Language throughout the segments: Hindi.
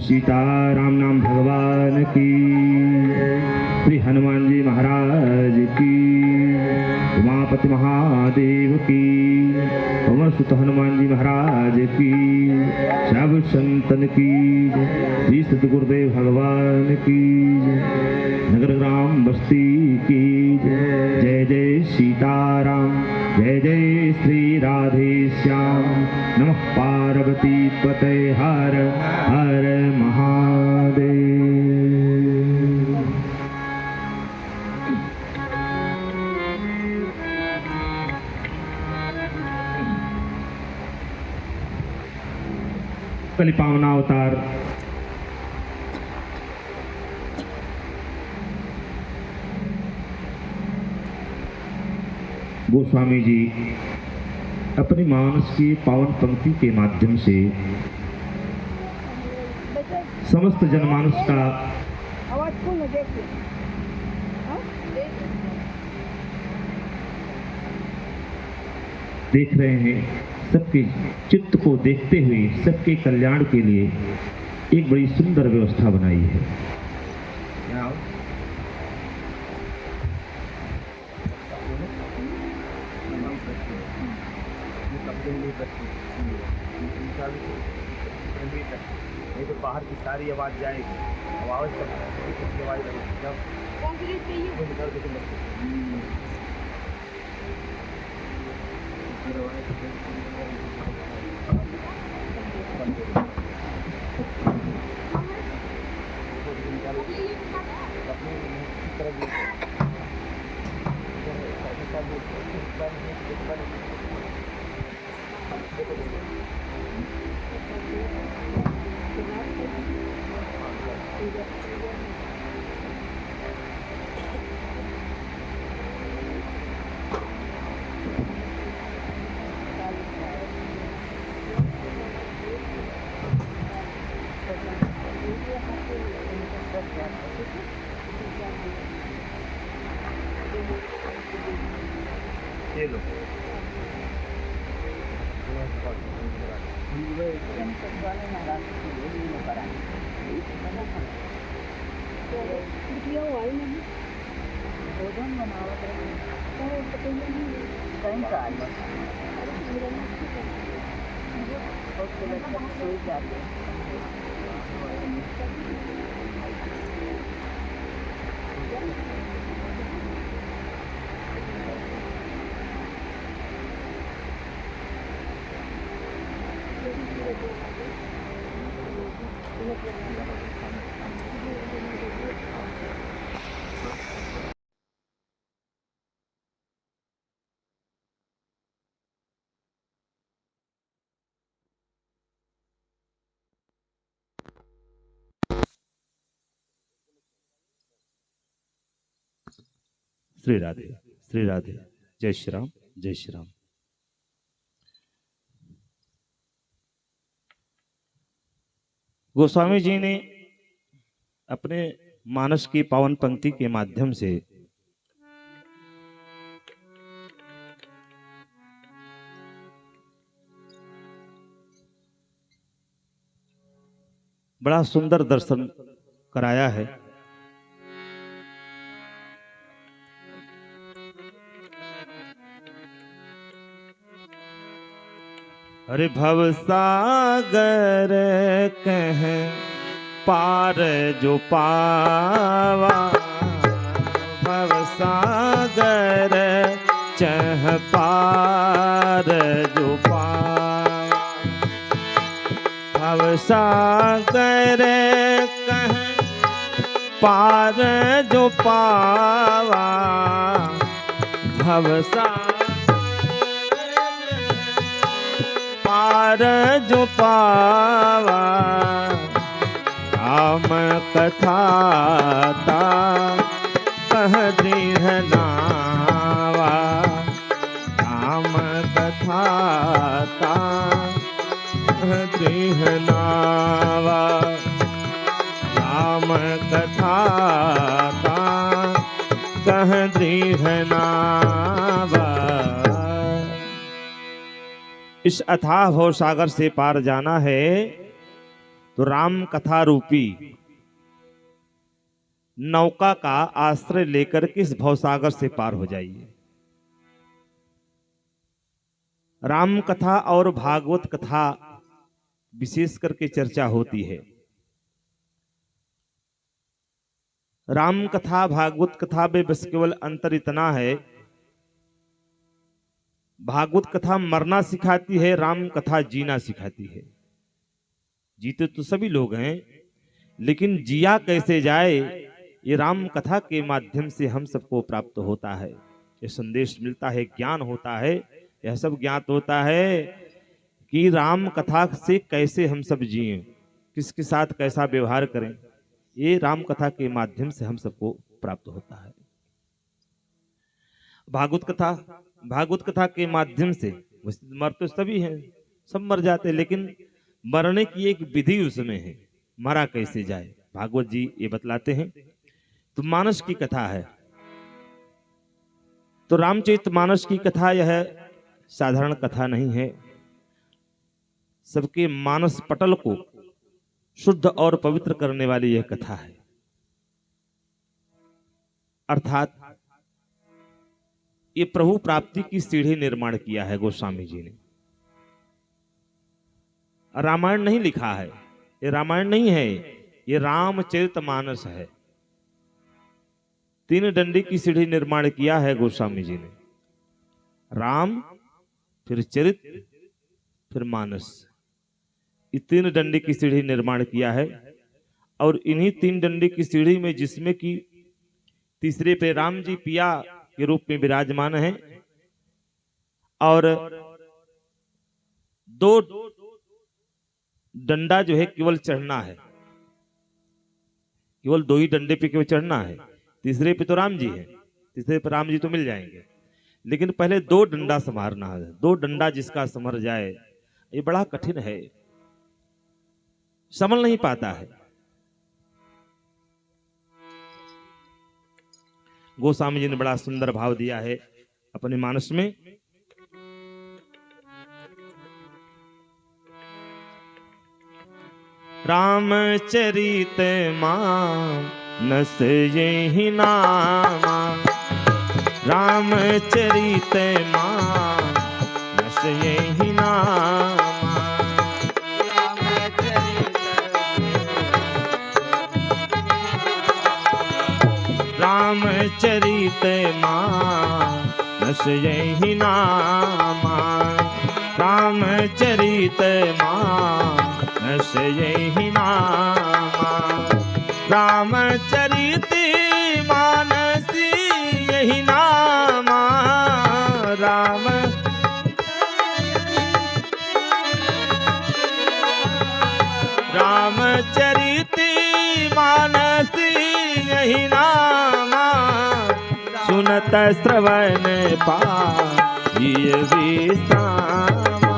सीताराम नाम भगवान की, श्री हनुमान जी महाराज की, उमापति महादेव की, पवन सुत हनुमान जी महाराज की, सब संतन की, श्री सतगुरुदेव भगवान की, नगर ग्राम बस्ती की, जय जय सीताराम, जय जय श्री राधे श्याम, नमः पार्वती पते हर हर महादेव। कलि पावना अवतार गोस्वामी जी अपनी मानस की पावन पंक्ति के माध्यम से समस्त जनमानस का देख रहे हैं, सबके चित्त को देखते हुए सबके कल्याण के लिए एक बड़ी सुंदर व्यवस्था बनाई है। तो बाहर की सारी आवाज जाएगी, आवाज सायंकाल सोई जाते श्री राधे, श्री राधे। जय श्री राम, जय श्री राम। गोस्वामी जी ने अपने मानस की पावन पंक्ति के माध्यम से बड़ा सुंदर दर्शन कराया है। अरे भव सागर कह पार जो पावा, भव सागर चह पार जो पावा, भव सागर कह पार जो पावा, भव सागर पार जो पावा, राम कथा ता कह दीह नावा, राम कथा ता कह दीह नावा, राम कथा ता कह दीह नावा। इस अथाह भव सागर से पार जाना है तो राम कथा रूपी नौका का आश्रय लेकर के इस भवसागर से पार हो जाइए। राम कथा और भागवत कथा विशेष करके चर्चा होती है। राम कथा भागवत कथा में बस केवल अंतर इतना है, भागवत कथा मरना सिखाती है, राम कथा जीना सिखाती है। जीते तो सभी लोग हैं, लेकिन जिया कैसे जाए ये राम कथा के माध्यम से हम सबको प्राप्त होता है। ये संदेश मिलता है, ज्ञान होता है, यह सब ज्ञात होता है कि राम कथा से कैसे हम सब जिएं, किसके साथ कैसा व्यवहार करें, ये राम कथा के माध्यम से हम सबको प्राप्त होता है। भागवत कथा के माध्यम से मर तो सभी हैं, सब मर जाते, लेकिन मरने की एक विधि उसमें है, मरा कैसे जाए भागवत जी ये बतलाते हैं। तो मानस की कथा है, तो रामचरित मानस की कथा यह साधारण कथा नहीं है, सबके मानस पटल को शुद्ध और पवित्र करने वाली यह कथा है। अर्थात ये प्रभु प्राप्ति की सीढ़ी निर्माण किया है गोस्वामी जी ने। रामायण नहीं लिखा है, ये रामायण नहीं है, ये रामचरितमानस है। 3 डंडी की सीढ़ी निर्माण किया है गोस्वामी जी ने, राम फिर चरित फिर मानस, ये 3 डंडी की सीढ़ी निर्माण किया है। और इन्हीं 3 डंडी की सीढ़ी में जिसमें कि तीसरे पे राम जी पिया के रूप में विराजमान है और 2 डंडा जो है केवल चढ़ना है, केवल 2 ही डंडे पे केवल चढ़ना है। तीसरे पे तो राम जी है, तीसरे पे राम जी तो मिल जाएंगे, लेकिन पहले 2 डंडा संभालना है। 2 डंडा जिसका संभर जाए ये बड़ा कठिन है, संभल नहीं पाता है। गोस्वामी जी ने बड़ा सुंदर भाव दिया है अपने मानस में। रामचरित मानस यही नामा, रामचरित मानस चरित मानस यही नामा, रामचरित मानस यही नामा, रामचरित मानस यही नामा, रामचरित मानस यही नामा, सुनत श्रवण पाइय विश्रामा,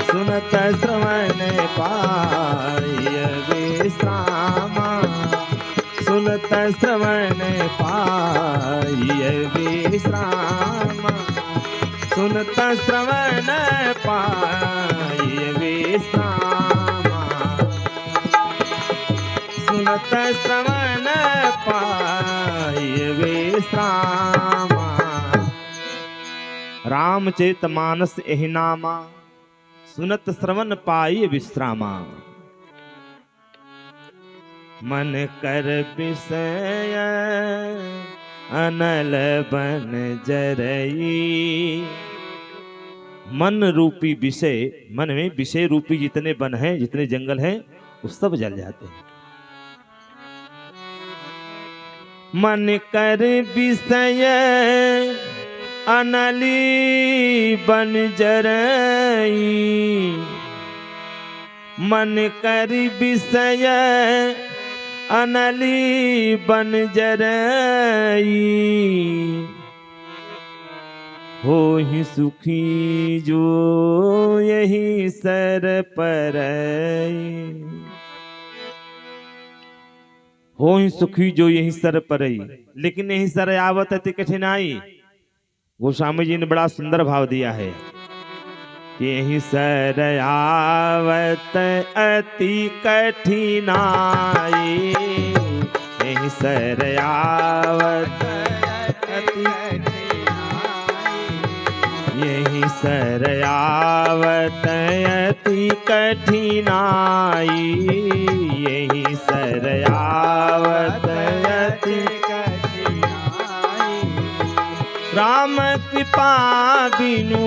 सुनत श्रवण पाइय विश्रामा, सुनत श्रवण पाइय विश्रामा, सुनत श्रवण पाइय विश्रामा, सुनत श्रवण पाइय विश्रामा, रामचरितमानस एहि नामा, सुनत श्रवण पाइय विश्रामा, मन कर विषय अनल बन जरई, मन रूपी विषय, मन में विषय रूपी जितने वन हैं, जितने जंगल हैं, वो सब जल जाते हैं। मन कर विषय अनली बन जरई, मन कर विषय अनली बन जरई, हो ही सुखी जो यही सर परई, हो ही सुखी जो यही सर परई, लेकिन यही सर आवत अति कठिनाई। गोस्वामी जी ने बड़ा सुंदर भाव दिया है कि यही सर आवत अति कठिनाई, यही सर आवत अति कठिनाई, यही सर आवत अति कठिनाई, यही सर आवत अति कठिनाई, राम कृपा बिनु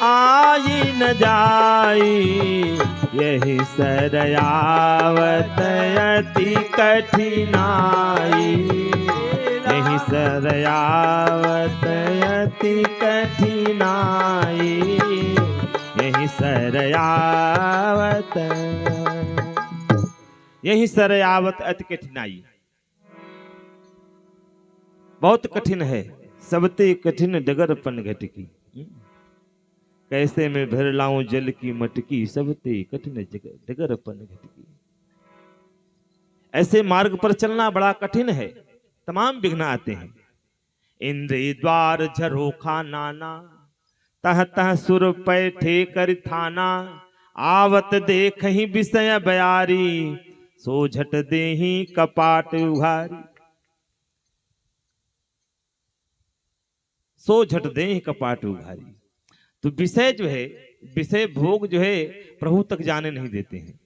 आई न जाई, यही सर आवत अति कठिनाई, यही सर आवत अति कठिनाई, यही सर आवत, यही सर आवत अति कठिनाई। बहुत कठिन है, सबते कठिन डगर पन घटकी, कैसे मैं भर लाऊं जल की मटकी, सबते कठिन डगर पन घटकी। ऐसे मार्ग पर चलना बड़ा कठिन है, तमाम विघ्न आते हैं। इंद्रिय द्वार झरोखा नाना, तह तह सुर पैठे कर थाना, आवत देख ही विषय बयारी, सो झट देही कपाट उघारी, सो झट देही कपाट उघारी। तो विषय जो है, विषय भोग जो है, प्रभु तक जाने नहीं देते हैं।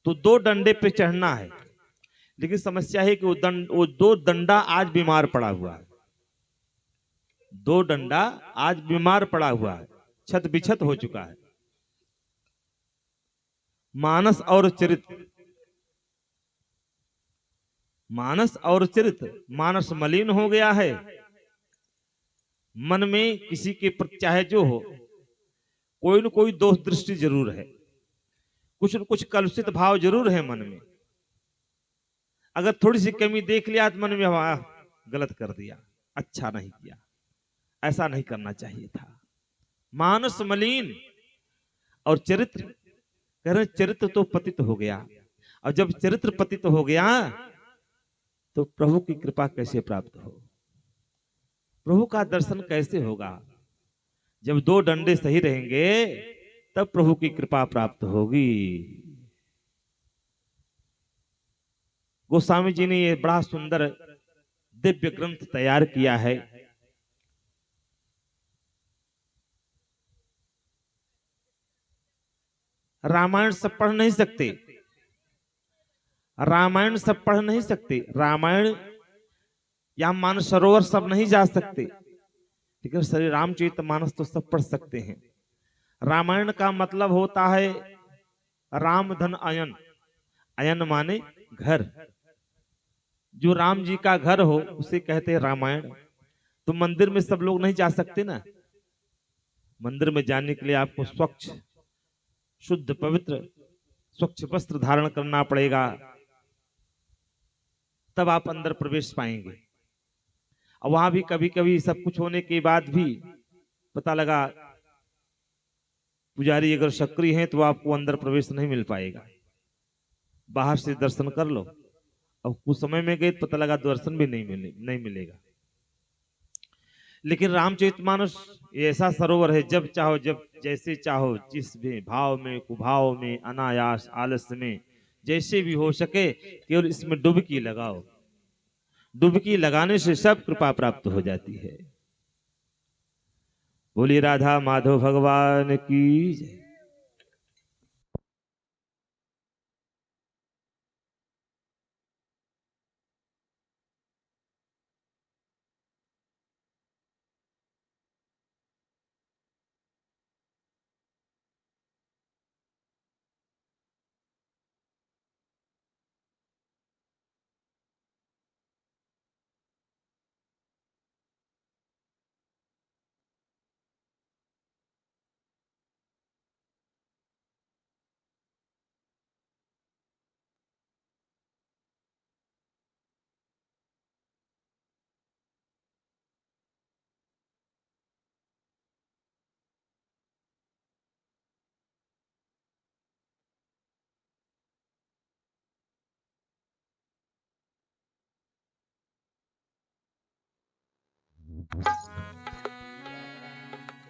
तो दो डंडे पे चढ़ना है, लेकिन समस्या है कि वो दो डंडा आज बीमार पड़ा हुआ है, दो डंडा आज बीमार पड़ा हुआ है, छत बिछत हो चुका है। मानस और चरित्र, मानस और चरित्र, मानस मलिन हो गया है, मन में किसी के प्रति चाहे जो हो, कोई न कोई दोष दृष्टि जरूर है, कुछ न कुछ कलुषित भाव जरूर है मन में। अगर थोड़ी सी कमी देख लिया तो मन में गलत कर दिया, अच्छा नहीं किया, ऐसा नहीं करना चाहिए था। मानस मलिन और चरित्र, कह रहे चरित्र तो पतित हो गया, और जब चरित्र पतित हो गया तो प्रभु की कृपा कैसे प्राप्त हो, प्रभु का दर्शन कैसे होगा? जब दो डंडे सही रहेंगे तब प्रभु की कृपा प्राप्त होगी। गोस्वामी जी ने ये बड़ा सुंदर दिव्य ग्रंथ तैयार किया है। रामायण सब पढ़ नहीं सकते, रामायण सब पढ़ नहीं सकते। रामायण या मानस सरोवर सब नहीं जा सकते, लेकिन श्री रामचरितमानस तो सब पढ़ सकते हैं। रामायण का मतलब होता है राम धन अयन। अयन माने घर। जो राम जी का घर हो उसे कहते हैं रामायण। तो मंदिर में सब लोग नहीं जा सकते ना। मंदिर में जाने के लिए आपको स्वच्छ शुद्ध पवित्र स्वच्छ वस्त्र धारण करना पड़ेगा, तब आप अंदर प्रवेश पाएंगे। और वहां भी कभी कभी सब कुछ होने के बाद भी पता लगा पुजारी अगर सक्रिय हैं तो आपको अंदर प्रवेश नहीं मिल पाएगा। बाहर से दर्शन कर लो। अब कुछ समय में गए तो पता लगा दर्शन भी नहीं मिलेगा। लेकिन रामचरितमानस ऐसा सरोवर है, जब चाहो जब जैसे चाहो जिस भी भाव में कुभाव में अनायास आलस्य में जैसे भी हो सके केवल इसमें डुबकी लगाओ। डुबकी लगाने से सब कृपा प्राप्त हो जाती है। बोली राधा माधव भगवान की जय।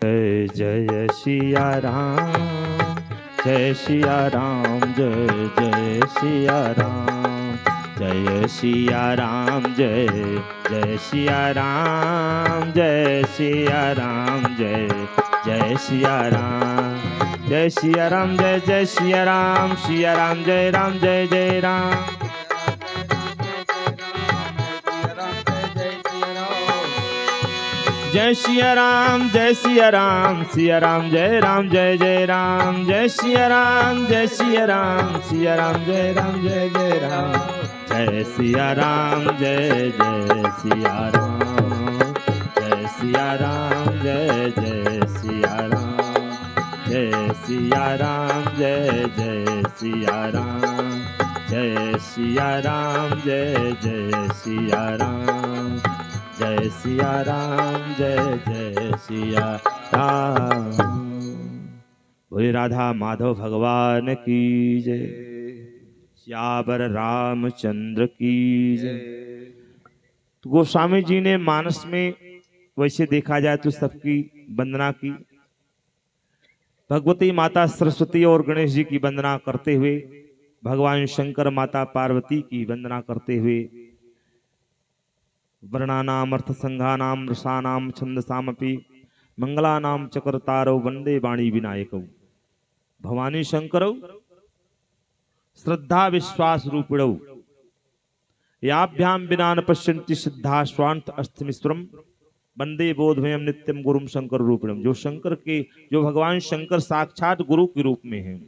जय जय सिया राम, जय सिया राम, जय जय सिया राम, जय सिया राम, जय जय सिया राम, जय सिया राम, जय जय सिया राम, जय सिया राम, जय जय सिया राम, सिया राम जय राम, जय जय राम। जय सिया राम, जय सिया राम, सिया राम जय राम, जय जय राम, जय सिया राम, जय सिया राम, सिया राम जय राम, जय जय राम, जय सिया राम, जय जय सिया राम, जय सिया राम, जय जय सिया राम, जय सिया राम, जय जय सिया राम, जय सिया राम, जय जय सिया राम, जय सिया राम, जय जय सिया राम। बोले राधा माधव भगवान की जय। श्यावर रामचंद्र की जय। तो गोस्वामी जी ने मानस में वैसे देखा जाए तो सबकी वंदना की। भगवती माता सरस्वती और गणेश जी की वंदना करते हुए, भगवान शंकर माता पार्वती की वंदना करते हुए, वर्णानाम अर्थ संघानाम रसानाम छंदसामपि मंगलानाम चक्रतारौ वंदे वाणी विनायकौ भवानी शंकरौ श्रद्धा विश्वास रूपिणौ याभ्याम विना न पश्यन्ति सिद्धा स्वांत अस्थिमिश्वरम वंदे बोधमयम नित्यम गुरुम शंकर रूपिणम। जो शंकर के जो भगवान शंकर साक्षात गुरु के रूप में हैं।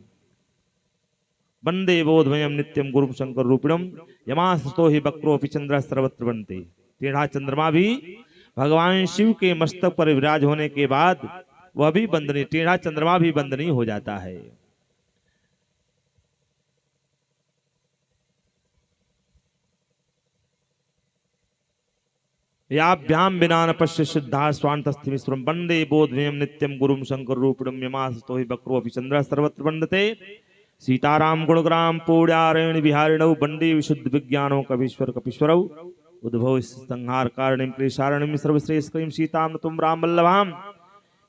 वंदे बोधमयम नित्यम गुरुम शंकर रूपिणम यमासतो हि वक्रोऽपि चंद्र सर्वत्र बनते। टेढ़ा चंद्रमा भी भगवान शिव के मस्तक पर विराज होने के बाद वह भी बंदनीय, टेढ़ा चंद्रमा भी बंदनीय हो जाता है। याभ्याम विना न पश्य सिद्धा स्वांतस्थिमिश्वरम वंदे बोधमयम नित्यम गुरुम शंकर रूपिणम यमासतो हि वक्रोऽपि चंद्र सर्वत्र वंदते। सीताराम गुणग्राम पौड्यारण्य विहारिणौ वंदे विशुद्ध विज्ञानो कवीश्वर कपीश्वरौ उद्भव संहार कारणिम क्लेशारणिम सर्वश्रेष्ठीं सीताम तुम राम वल्लभाम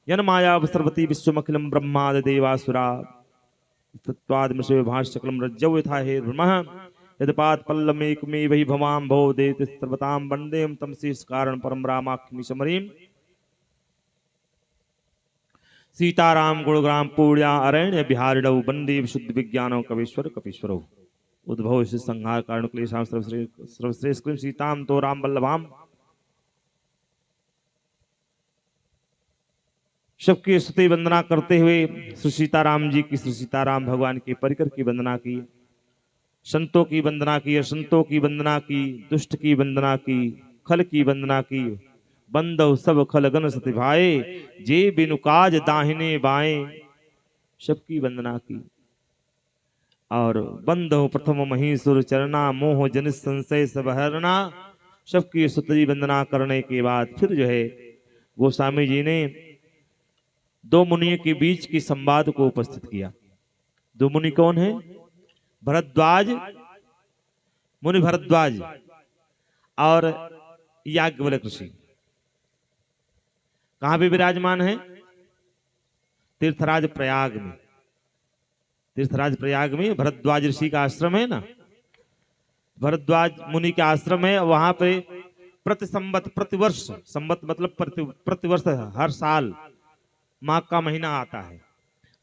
यन माया सर्वती विश्वमखिलम ब्रह्माद देवासुरा तत्वादमशे भाष्यकलम रज्जौ यथा हे ब्रह्म यदपात पल्लमेकमे वही भवाम भव देत सर्वताम वंदेम तम शेष कारण परम रामाख्यमी समरीम। सीताराम गुणग्राम पूर्या अरण्य बिहारिणौ वंदे विशुद्ध विज्ञानो कवीश्वर कपीश्वरौ उद्भव संहार कारण क्लेशाम सर्वश्रेष्ठ सीताम तो राम वल्लभाम सबकी स्तुति वंदना करते हुए श्री सीताराम जी की, श्री सीताराम भगवान के परिकर की वंदना की, संतों की वंदना की, असंतों की वंदना की, दुष्ट की वंदना की, खल की वंदना की। बंदव सब खलगन सति भाए, जे बिनु काज दाहिने बाएं, सबकी वंदना की। और बंदव प्रथम महीसुर चरना, मोह जनित संशय सब हरना। सबकी स्तुति वंदना करने के बाद फिर जो है गोस्वामी जी ने दो मुनियों के बीच की संवाद को उपस्थित किया। दो मुनि कौन है? भरद्वाज मुनि, भरद्वाज और याज्ञवल्क्य ऋषि। कहां पे विराजमान है? तीर्थराज प्रयाग में। तीर्थराज प्रयाग में भरद्वाज ऋषि का आश्रम है ना, भरद्वाज मुनि का आश्रम है। वहां पे प्रति संवत, प्रतिवर्ष, संवत मतलब प्रतिवर्ष, हर साल माघ का महीना आता है।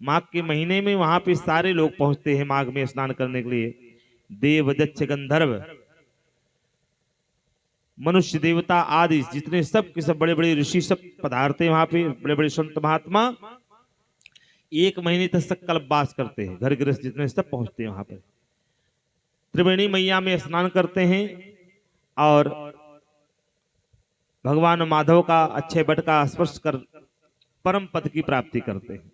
माघ के महीने में वहां पे सारे लोग पहुंचते हैं माघ में स्नान करने के लिए। देव, दक्ष, गंधर्व, मनुष्य, देवता आदि जितने सब के सब बड़े बड़े ऋषि सब पधारते हैं वहां पे। बड़े बड़े संत महात्मा एक महीने तक कल्पवास करते हैं। घर गृहस्थ जितने सब पहुंचते हैं वहां पर। त्रिवेणी मैया में स्नान करते हैं और भगवान माधव का अच्छे बट का स्पर्श कर परम पद की प्राप्ति करते हैं।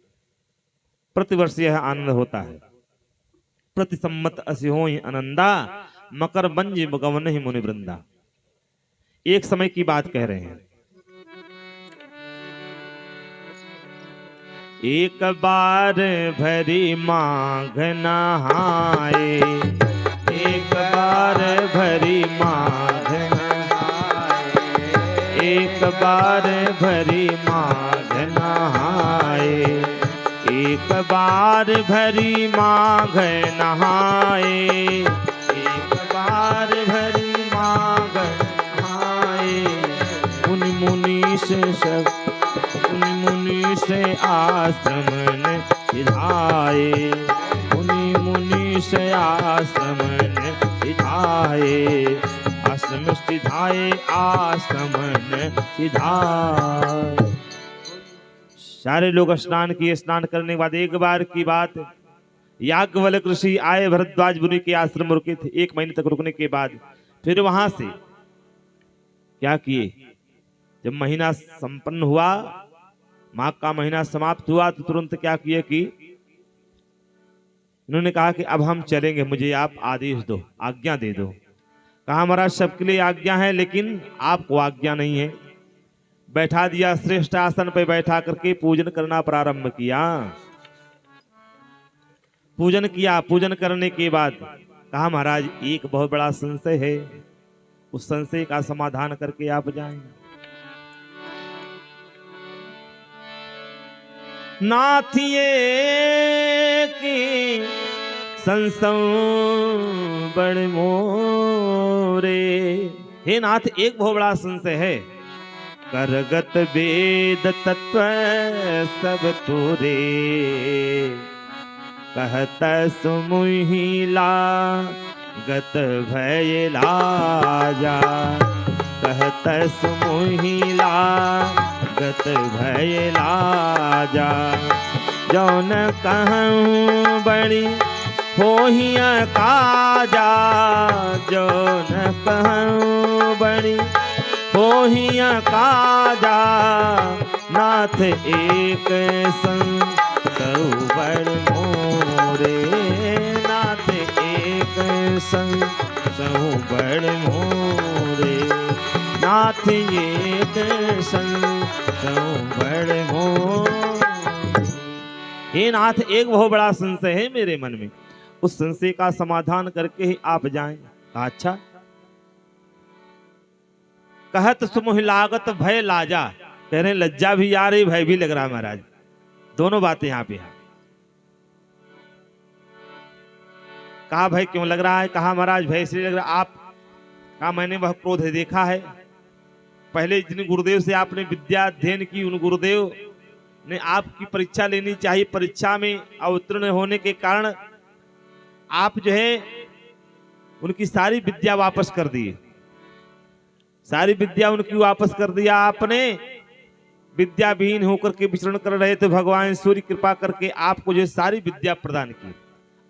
प्रतिवर्ष यह आनंद होता है। प्रति सम्मत असि होहि आनंदा, मकर बंज गवन ही मुनि वृंदा। एक समय की बात कह रहे हैं। एक बार भरी माघ नहाए, एक बार भरी माघ नहाए, एक बार भरी माघ नहाए, एक बार भरी माघ नहाए, एक बार भरी माघ नहाए। मुनि मुनि से सब, मुनि मुनि से आश्रम न सिधाए, मुनि मुनि से आश्रम न सिधाए, आश्रम सिधाए, आश्रम न सिधाए। सारे लोग स्नान किए। स्नान करने के बाद एक बार की बात, याज्ञवल्क्य ऋषि आए, भरद्वाज मुनि के आश्रम रुके थे। एक महीने तक रुकने के बाद फिर वहां से क्या किए? जब महीना संपन्न हुआ, माघ का महीना समाप्त हुआ, तो तुरंत क्या किए कि इन्होंने कहा कि अब हम चलेंगे, मुझे आप आदेश दो, आज्ञा दे दो। कहा महाराज सबके लिए आज्ञा है लेकिन आपको आज्ञा नहीं है। बैठा दिया, श्रेष्ठ आसन पर बैठा करके पूजन करना प्रारंभ किया। पूजन किया। पूजन करने के बाद कहा महाराज एक बहुत बड़ा संशय है, उस संशय का समाधान करके आप जाएं। नाथिए की संसौ बड़ मोरे। हे नाथ, एक बहुत बड़ा संशय है। करगत वेद तत्व सब तोरे, कहत सुमुहिला गत भय लाजा, कहत सुमुहिला गत भय लाजा। जौन कहूँ बड़ी होहिया काजा, जौन कहूँ बड़ी होहिया काजा। नाथ एक संसौ बड़ मोरे, नाथ एक संसौ बड़ मोरे, नाथ एक संसौ बड़ मोरे। हे नाथ, एक बहुत बड़ा संशय है मेरे मन में, उस संशय का समाधान करके ही आप जाएं। अच्छा। कहत सुमुह लागत भय लाजा, कह रहे लज्जा भी आ रही, भय भी लग रहा महाराज। दोनों बातें यहां पे हैं। कहा भय क्यों लग रहा है? कहा महाराज भय इसलिए लग रहा है, आप कहा मैंने वह क्रोध देखा है। पहले जिन गुरुदेव से आपने विद्या अध्ययन की, उन गुरुदेव ने आपकी परीक्षा लेनी चाहिए। परीक्षा में अवतीर्ण होने के कारण आप जो है उनकी सारी विद्या वापस कर दी, सारी विद्या उनकी वापस कर दिया आपने। विद्या विहीन होकर के विचरण कर रहे थे, भगवान सूर्य कृपा करके आपको जो सारी विद्या प्रदान की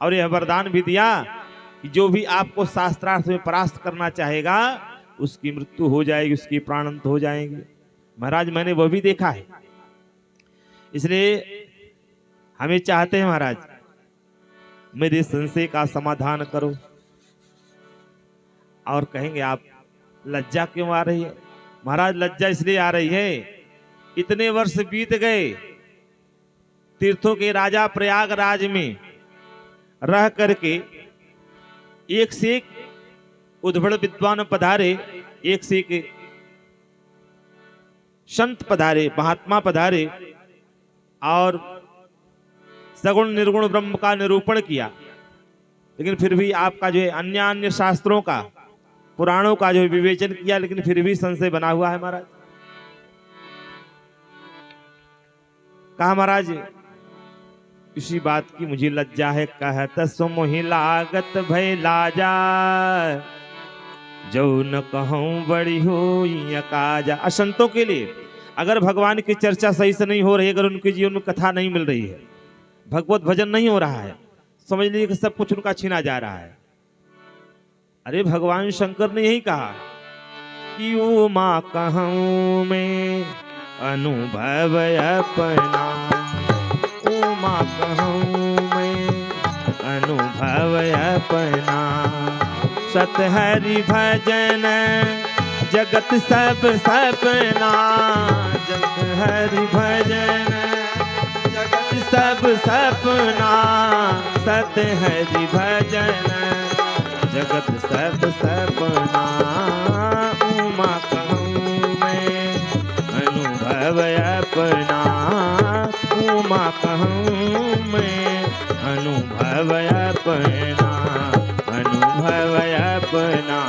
और यह वरदान भी दिया कि जो भी आपको शास्त्रार्थ में परास्त करना चाहेगा उसकी मृत्यु हो जाएगी, उसकी प्राणांत हो जाएंगे। महाराज मैंने वह भी देखा है। इसलिए हमें चाहते हैं महाराज मेरे संशय का समाधान करो। और कहेंगे आप लज्जा क्यों आ रही है? महाराज लज्जा इसलिए आ रही है, इतने वर्ष बीत गए, तीर्थों के राजा प्रयागराज में रह करके एक से एक उद्भड़ विद्वान पधारे, एक से एक संत पधारे, महात्मा पधारे और सगुण निर्गुण ब्रह्म का निरूपण किया। लेकिन फिर भी आपका जो है अन्य अन्य शास्त्रों का, पुराणों का जो विवेचन किया, लेकिन फिर भी संशय बना हुआ है महाराज। कहा महाराज इसी बात की मुझे लज्जा है, कहत सो मोहि लागत भय लाजा, जो न कहूं बड़ी हो काजा। असंतों के लिए अगर भगवान की चर्चा सही से नहीं हो रही, अगर उनके जीवन में कथा नहीं मिल रही है, भगवत भजन नहीं हो रहा है, समझ लीजिए कि सब कुछ उनका छीना जा रहा है। अरे भगवान शंकर ने यही कहा कि ओ माँ कहूं मैं अनुभव अपना, ओ माँ कहूं मैं अनुभव अपना, सत हरि भजन जगत सब सपना, जगत हरि भजन जगत सब सपना, सत हरि भजन जगत सब सपना, उमा कहूँ मैं अनुभव अपना, उमा कहूँ मैं अनुभव अपना, अनुभव अपना,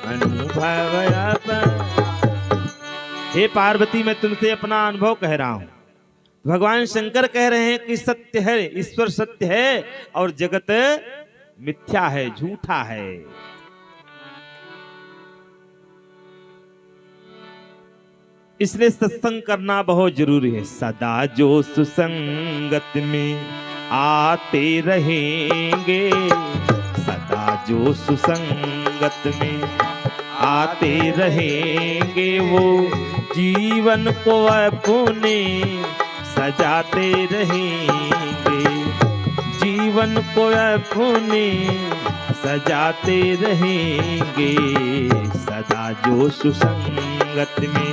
अनुभव अपना। हे पार्वती मैं तुमसे अपना अनुभव कह रहा हूं। भगवान शंकर कह रहे हैं कि सत्य है, ईश्वर सत्य है और जगत मिथ्या है, झूठा है। इसलिए सत्संग करना बहुत जरूरी है। सदा जो सुसंगत में आते रहेंगे, सदा जो सुसंगत में आते रहेंगे, वो जीवन को अपने सजाते रहेंगे, जीवन को अपने सजाते रहेंगे। सदा जो सुसंगत में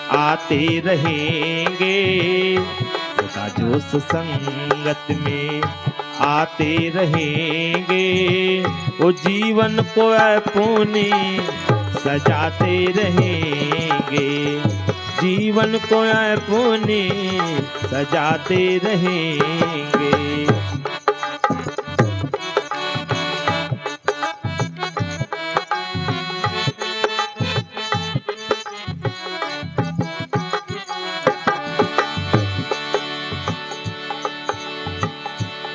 आते रहेंगे, सदा जो सुसंगत में आते रहेंगे, वो जीवन को अपने सजाते रहेंगे, जीवन को अपने सजाते रहेंगे।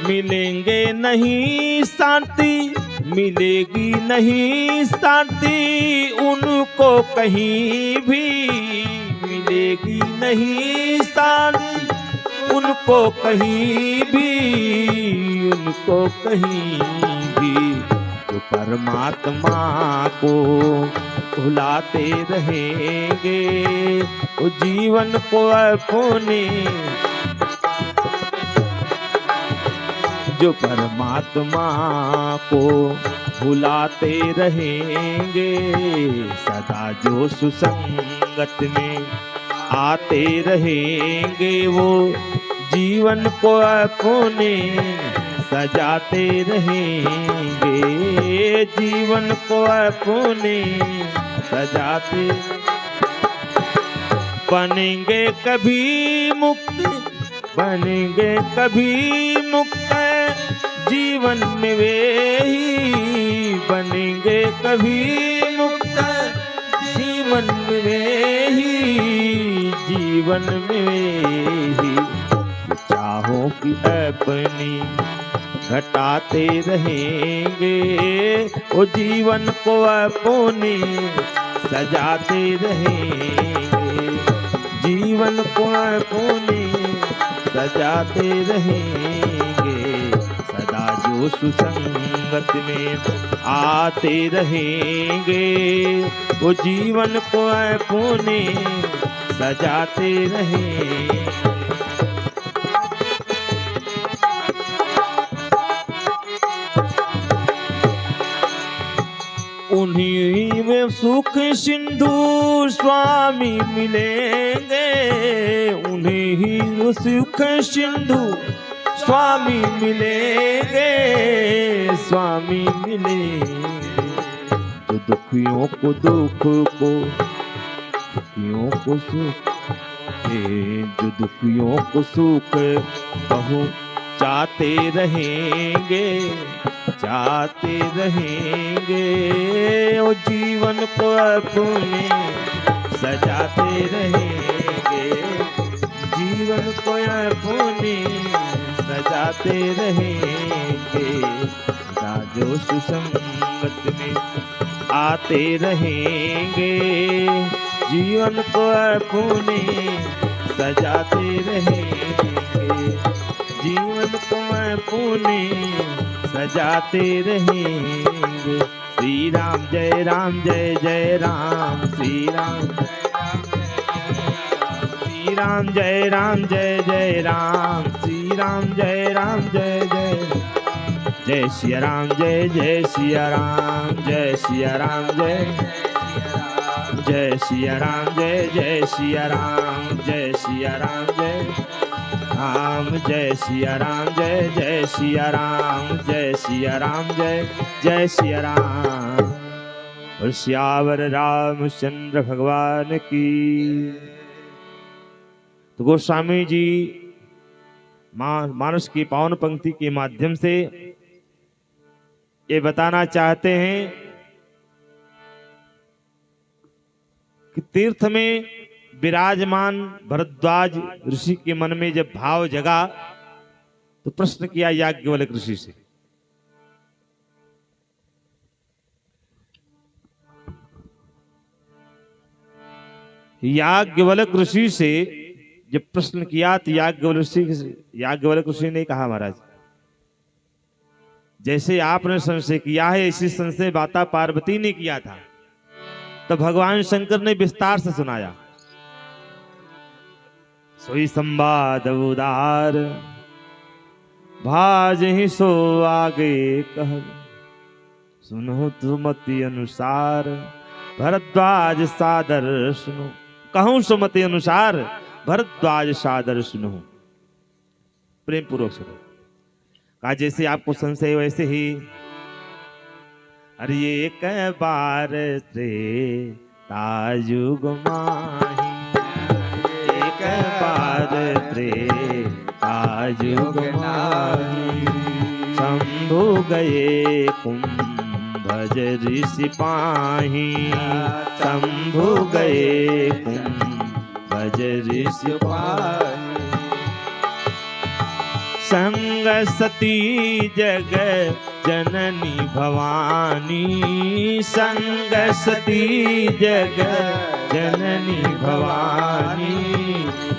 मिलेंगे नहीं शांति, मिलेगी नहीं शांति, उनको कहीं भी मिलेगी नहीं शांति, उनको कहीं भी, उनको कहीं भी। जो परमात्मा को भुलाते रहेंगे, वो जीवन को अपने, जो परमात्मा को भुलाते रहेंगे, सदा जो सुसंगत में आते रहेंगे, वो जीवन को अपने सजाते रहेंगे, जीवन को अपने सजाते। बनेंगे कभी मुक्त, बनेंगे कभी मुक्त, जीवन में वे ही बनेंगे कभी मुक्त, जीवन में वे ही, जीवन में वे ही। चाहों की अपनी घटाते रहेंगे, वो जीवन को अपने सजाते रहेंगे, जीवन को पुण्य सजाते रहेंगे, सदा जो सुसंगत में आते रहेंगे, वो जीवन को पुण्य सजाते रहेंगे। उन्हीं में सुख सिंधु स्वामी मिलेंगे, उन्हीं में सुख सिंधु स्वामी मिलेंगे, स्वामी मिलेंगे। तो दुखियों को दुख को, सुखियों को सुख, जो दुखियों को सुख पहुँचाते रहेंगे, जाते रहेंगे, ओ जीवन को अपने सजाते रहेंगे, जीवन को अपने सजाते रहेंगे, जो सुसंगत में आते रहेंगे, जीवन को अपने सजाते रहेंगे, जीवन को अपने सजाते रहेंगे। श्री राम जय राम, श्री राम श्री राम जय राम, श्री राम जय जय सिया राम, जय सिया राम, जय सिया राम, जय सिया राम, जय सिया राम, जय सिया राम, राम जय सिया राम, जय सिया राम, जय सिया राम, जय सिया राम। और श्यावर रामचंद्र भगवान की। तो गोस्वामी जी मानस की पावन पंक्ति के माध्यम से ये बताना चाहते हैं कि तीर्थ में विराजमान भरद्वाज ऋषि के मन में जब भाव जगा तो प्रश्न किया याज्ञवल्क्य ऋषि से, याज्ञवल्क्य ऋषि से जब प्रश्न किया तो याज्ञवल्क्य ऋषि ने कहा, महाराज जैसे आपने संशय किया है इसी संशय माता पार्वती ने किया था, तो भगवान शंकर ने विस्तार से सुनाया। सोई संवाद उदार भाज ही सो आगे कह, सुनो सुमति अनुसार भरद्वाज सादर सुनो, कहूं सुमति अनुसार भरद्वाज सादर सुनो। प्रेम पूर्वक सुनो। कहा जैसे आपको संशय वैसे ही, अरे एक बार से ताजुग माही, एक बार से ताजुग माही, शंभु गए कुंभज ऋषि पाही, शंभु गए कुंभज ऋषि पाही, संग सती जग जननी भवानी, संग सती जग जननी भवानी,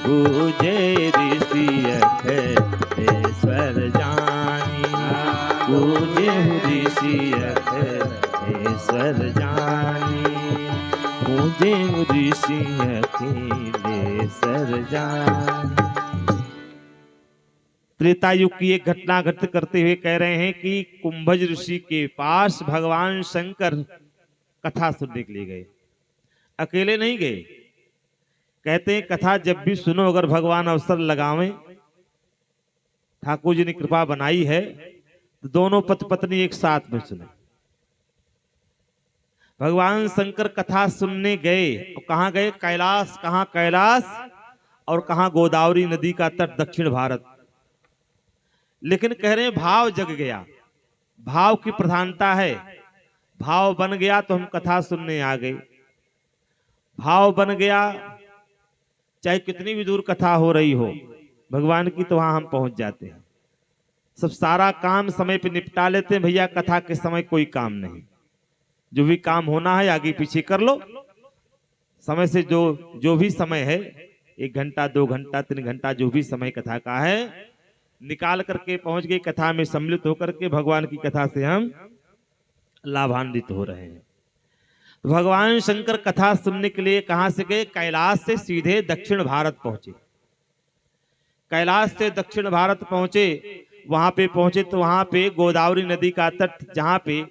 पूजे ऋषि अखिलेश्वर जानी, पूजे ऋषि अखिलेश्वर जानी, पूजे ऋषि अखिलेश्वर जानी। त्रेता युग की एक घटना घटित करते हुए कह रहे हैं कि कुंभज ऋषि के पास भगवान शंकर कथा सुनने के लिए गए। अकेले नहीं गए, कहते हैं कथा जब भी सुनो अगर भगवान अवसर लगावें, ठाकुर जी ने कृपा बनाई है तो दोनों पति पत्नी एक साथ में सुने। भगवान शंकर कथा सुनने गए, और कहाँ गए? कैलाश। कहाँ? कैलाश। और कहाँ? गोदावरी नदी का तट, दक्षिण भारत। लेकिन कह रहे हैं भाव जग गया, भाव की प्रधानता है। भाव बन गया तो हम कथा सुनने आ गए। भाव बन गया, चाहे कितनी भी दूर कथा हो रही हो भगवान की, तो वहां हम पहुंच जाते हैं। सब सारा काम समय पे निपटा लेते हैं भैया, कथा के समय कोई काम नहीं। जो भी काम होना है आगे पीछे कर लो, समय से जो भी समय है 1 घंटा 2 घंटा 3 घंटा जो भी समय कथा का है निकाल करके पहुंच गए, कथा में सम्मिलित होकर के भगवान की कथा से हम लाभान्वित हो रहे हैं। तो भगवान शंकर कथा सुनने के लिए कहां से गए? कैलाश से सीधे दक्षिण भारत पहुंचे। कैलाश से दक्षिण भारत पहुंचे, वहां पे पहुंचे तो वहां पे गोदावरी नदी का तट, जहां पे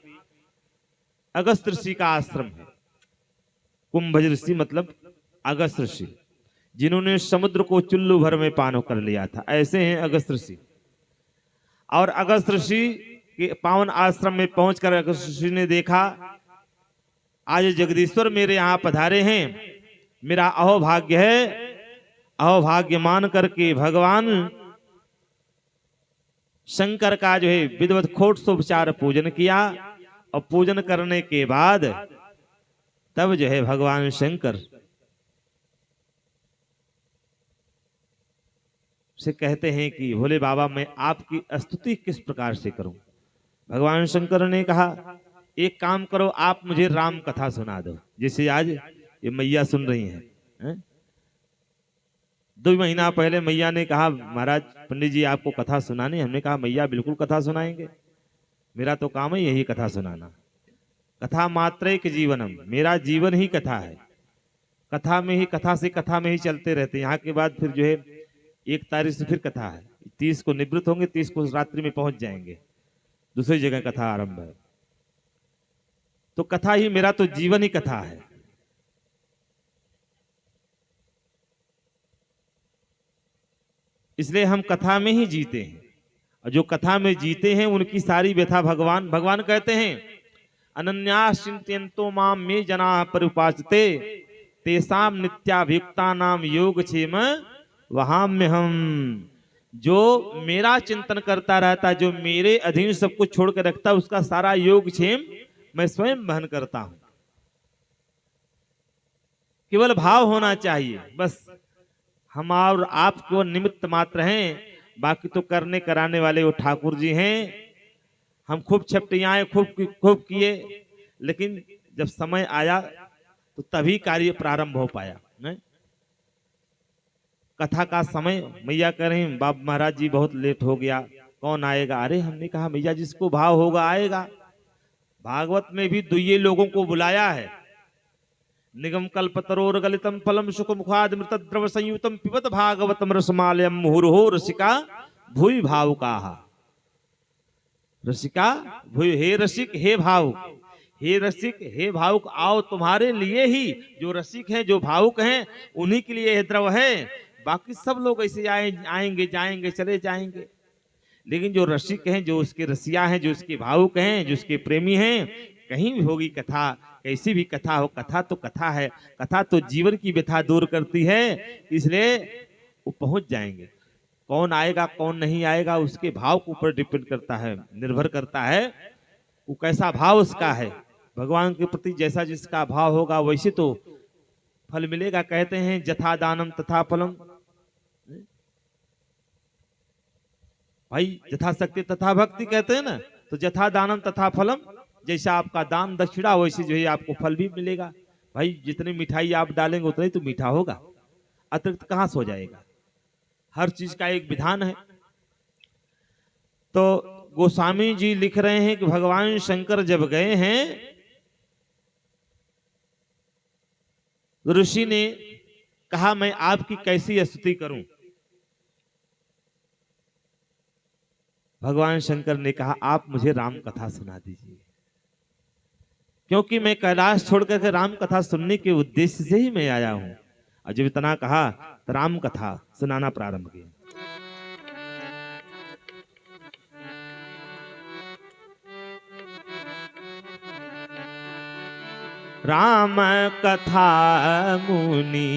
अगस्त ऋषि का आश्रम है। कुंभज ऋषि मतलब अगस्त ऋषि, जिन्होंने समुद्र को चुल्लू भर में पान कर लिया था, ऐसे हैं अगस्त ऋषि। और अगस्त ऋषि के पावन आश्रम में पहुंचकर अगस्त ऋषि ने देखा आज जगदीश्वर मेरे यहां पधारे हैं, मेरा अहोभाग्य है। अहोभाग्य मान करके भगवान शंकर का जो है विधिवत खोटोपचार पूजन किया, और पूजन करने के बाद तब जो है भगवान शंकर से कहते हैं कि भोले बाबा मैं आपकी स्तुति किस प्रकार से करूं? भगवान शंकर ने कहा एक काम करो, आप मुझे राम कथा सुना दो, जैसे आज ये मैया सुन रही हैं। 2 महीना पहले मैया ने कहा महाराज पंडित जी आपको कथा सुनानी। हमने कहा मैया बिल्कुल कथा सुनाएंगे, मेरा तो काम है यही कथा सुनाना। कथा मात्रैक जीवनम, मेरा जीवन ही कथा है। कथा में ही, कथा से कथा में ही चलते रहते। यहाँ के बाद फिर जो है 1 तारीख से फिर कथा है, 30 को निवृत्त होंगे, 30 को रात्रि में पहुंच जाएंगे, दूसरी जगह कथा आरंभ है। तो कथा ही, मेरा तो जीवन ही कथा है। इसलिए हम कथा में ही जीते हैं, और जो कथा में जीते हैं उनकी सारी व्यथा भगवान कहते हैं अनन्यास चिंतयन्तो माम मे जना परिउपासते तेषाम नित्याभियुक्ता नाम योगक्षेम वहाम्य हम। जो मेरा चिंतन करता रहता, जो मेरे अधीन सब कुछ छोड़ कर रखता, उसका सारा योगक्षेम मैं स्वयं वहन करता हूं। केवल भाव होना चाहिए, बस हम और आप केवल निमित्त मात्र हैं, बाकी तो करने कराने वाले वो ठाकुर जी हैं। हम खूब छपटियाए खूब किए, लेकिन जब समय आया तो तभी कार्य प्रारंभ हो पाया। नहीं? कथा का समय, मैया कह रही बाबा महाराज जी बहुत लेट हो गया, कौन आएगा? अरे हमने कहा मैया जिसको भाव होगा आएगा। भागवत में भी दुइये लोगों को बुलाया है। निगम कल्पतरोर गलितम फलम सुख मुखाद मृत द्रव संयुतम पिबत भागवतम रसमालयम मुहुर्हो रसिका भूय भावुकाहा। रसिका भूय, हे रसिक हे भावुक, हे रसिक हे भावुक आओ, तुम्हारे लिए ही जो रसिक हैं, जो भावुक हैं, उन्हीं के लिए यह द्रव है। बाकी सब लोग ऐसे आएंगे जाएंगे चले जाएंगे, लेकिन जो रसिक हैं, जो उसके रसिया हैं, जो उसके भावुक हैं, जो उसके प्रेमी हैं, कहीं भी होगी कथा, कैसी भी कथा हो, कथा तो कथा है। कथा तो जीवन की व्यथा दूर करती है, इसलिए वो पहुंच जाएंगे। कौन आएगा कौन नहीं आएगा उसके भाव के ऊपर डिपेंड करता है, निर्भर करता है वो कैसा भाव उसका है। भगवान के प्रति जैसा जिसका भाव होगा वैसे तो फल मिलेगा। कहते हैं जथा दानम तथा फलम, भाई जथा शक्ति तथा भक्ति कहते हैं ना, तो जथा दानम तथा फलम, जैसा आपका दान दक्षिणा वैसे जो है आपको फल भी मिलेगा। भाई जितनी मिठाई आप डालेंगे उतना ही तो मीठा होगा, अतिरिक्त कहां से हो जाएगा। हर चीज का एक विधान है। तो गोस्वामी जी लिख रहे हैं कि भगवान शंकर जब गए हैं, ऋषि ने कहा मैं आपकी कैसी स्तुति करूं। भगवान शंकर ने कहा आप मुझे राम कथा सुना दीजिए, क्योंकि मैं कैलाश छोड़कर के राम कथा सुनने के उद्देश्य से ही मैं आया हूं। और जब इतना कहा तो राम कथा सुनाना प्रारंभ किया। राम कथा मुनि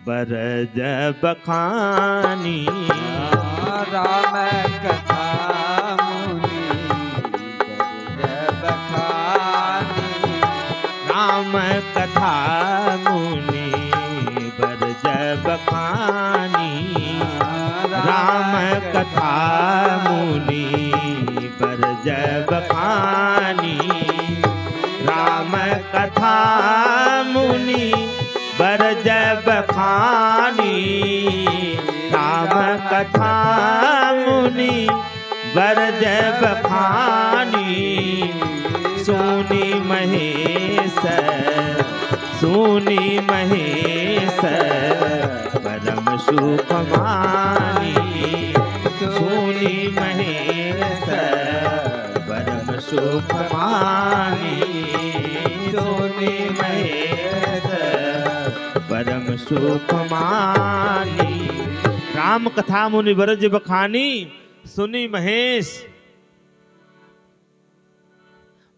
बरज बखानी, राम कथा मुनि बरज बखानी, राम कथा मुनि बरज बखानी, राम कथा मुनि बरज बखानी, राम कथा मुनि बरज बखानी राम कथा मुनि बरज बखानी सुनी महेश सुनी महेश परम सुख मानी सुनी महेश परम सुख मानी सुनी महेश परम सुख मानी। राम कथा मुनि बरज बखानी सुनी महेश।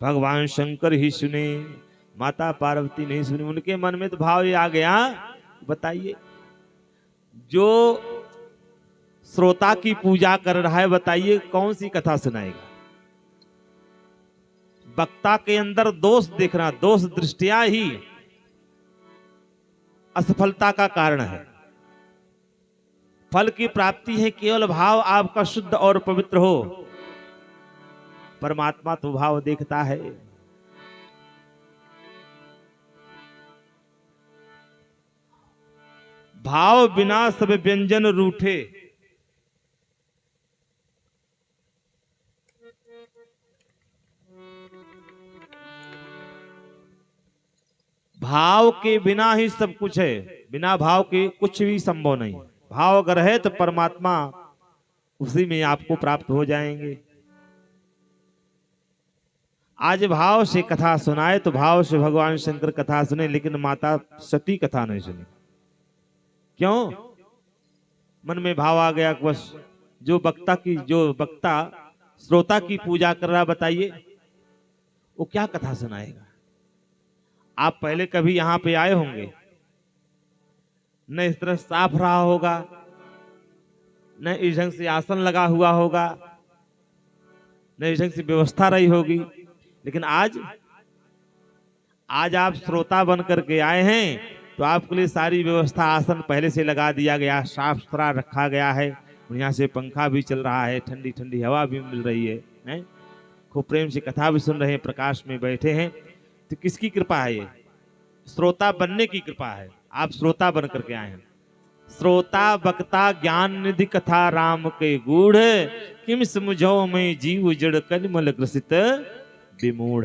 भगवान शंकर ही सुने, माता पार्वती नहीं सुनी। उनके मन में तो भाव ये आ गया, बताइए जो श्रोता की पूजा कर रहा है, बताइए कौन सी कथा सुनाएगा। वक्ता के अंदर दोष देखना, दोष दृष्टियां ही असफलता का कारण है। फल की प्राप्ति है केवल भाव आपका शुद्ध और पवित्र हो। परमात्मा तो भाव देखता है। भाव बिना सब व्यंजन रूठे। भाव के बिना ही सब कुछ है, बिना भाव के कुछ भी संभव नहीं। भाव अगर है तो परमात्मा उसी में आपको प्राप्त हो जाएंगे। आज भाव से कथा सुनाए तो भाव से भगवान शंकर कथा सुने, लेकिन माता सती कथा नहीं सुनी। क्यों? मन में भाव आ गया। बस जो वक्ता श्रोता की पूजा कर रहा, बताइए वो क्या कथा सुनाएगा। आप पहले कभी यहां पे आए होंगे, न इस तरह साफ रहा होगा, न इस ढंग से आसन लगा हुआ होगा, न इस ढंग से व्यवस्था रही होगी। लेकिन आज आप श्रोता बन करके आए हैं तो आपके लिए सारी व्यवस्था, आसन पहले से लगा दिया गया, साफ सुथरा रखा गया है। यहाँ से पंखा भी चल रहा है, ठंडी ठंडी हवा भी मिल रही है? खूब प्रेम से कथा भी सुन रहे हैं, प्रकाश में बैठे हैं। तो किसकी कृपा है? ये श्रोता बनने की कृपा है। आप श्रोता बन करके आए हैं। श्रोता वक्ता ज्ञान निधि कथा राम के गूढ़, किम समझो में जीव जड़ कलिमल ग्रसित विमूढ़।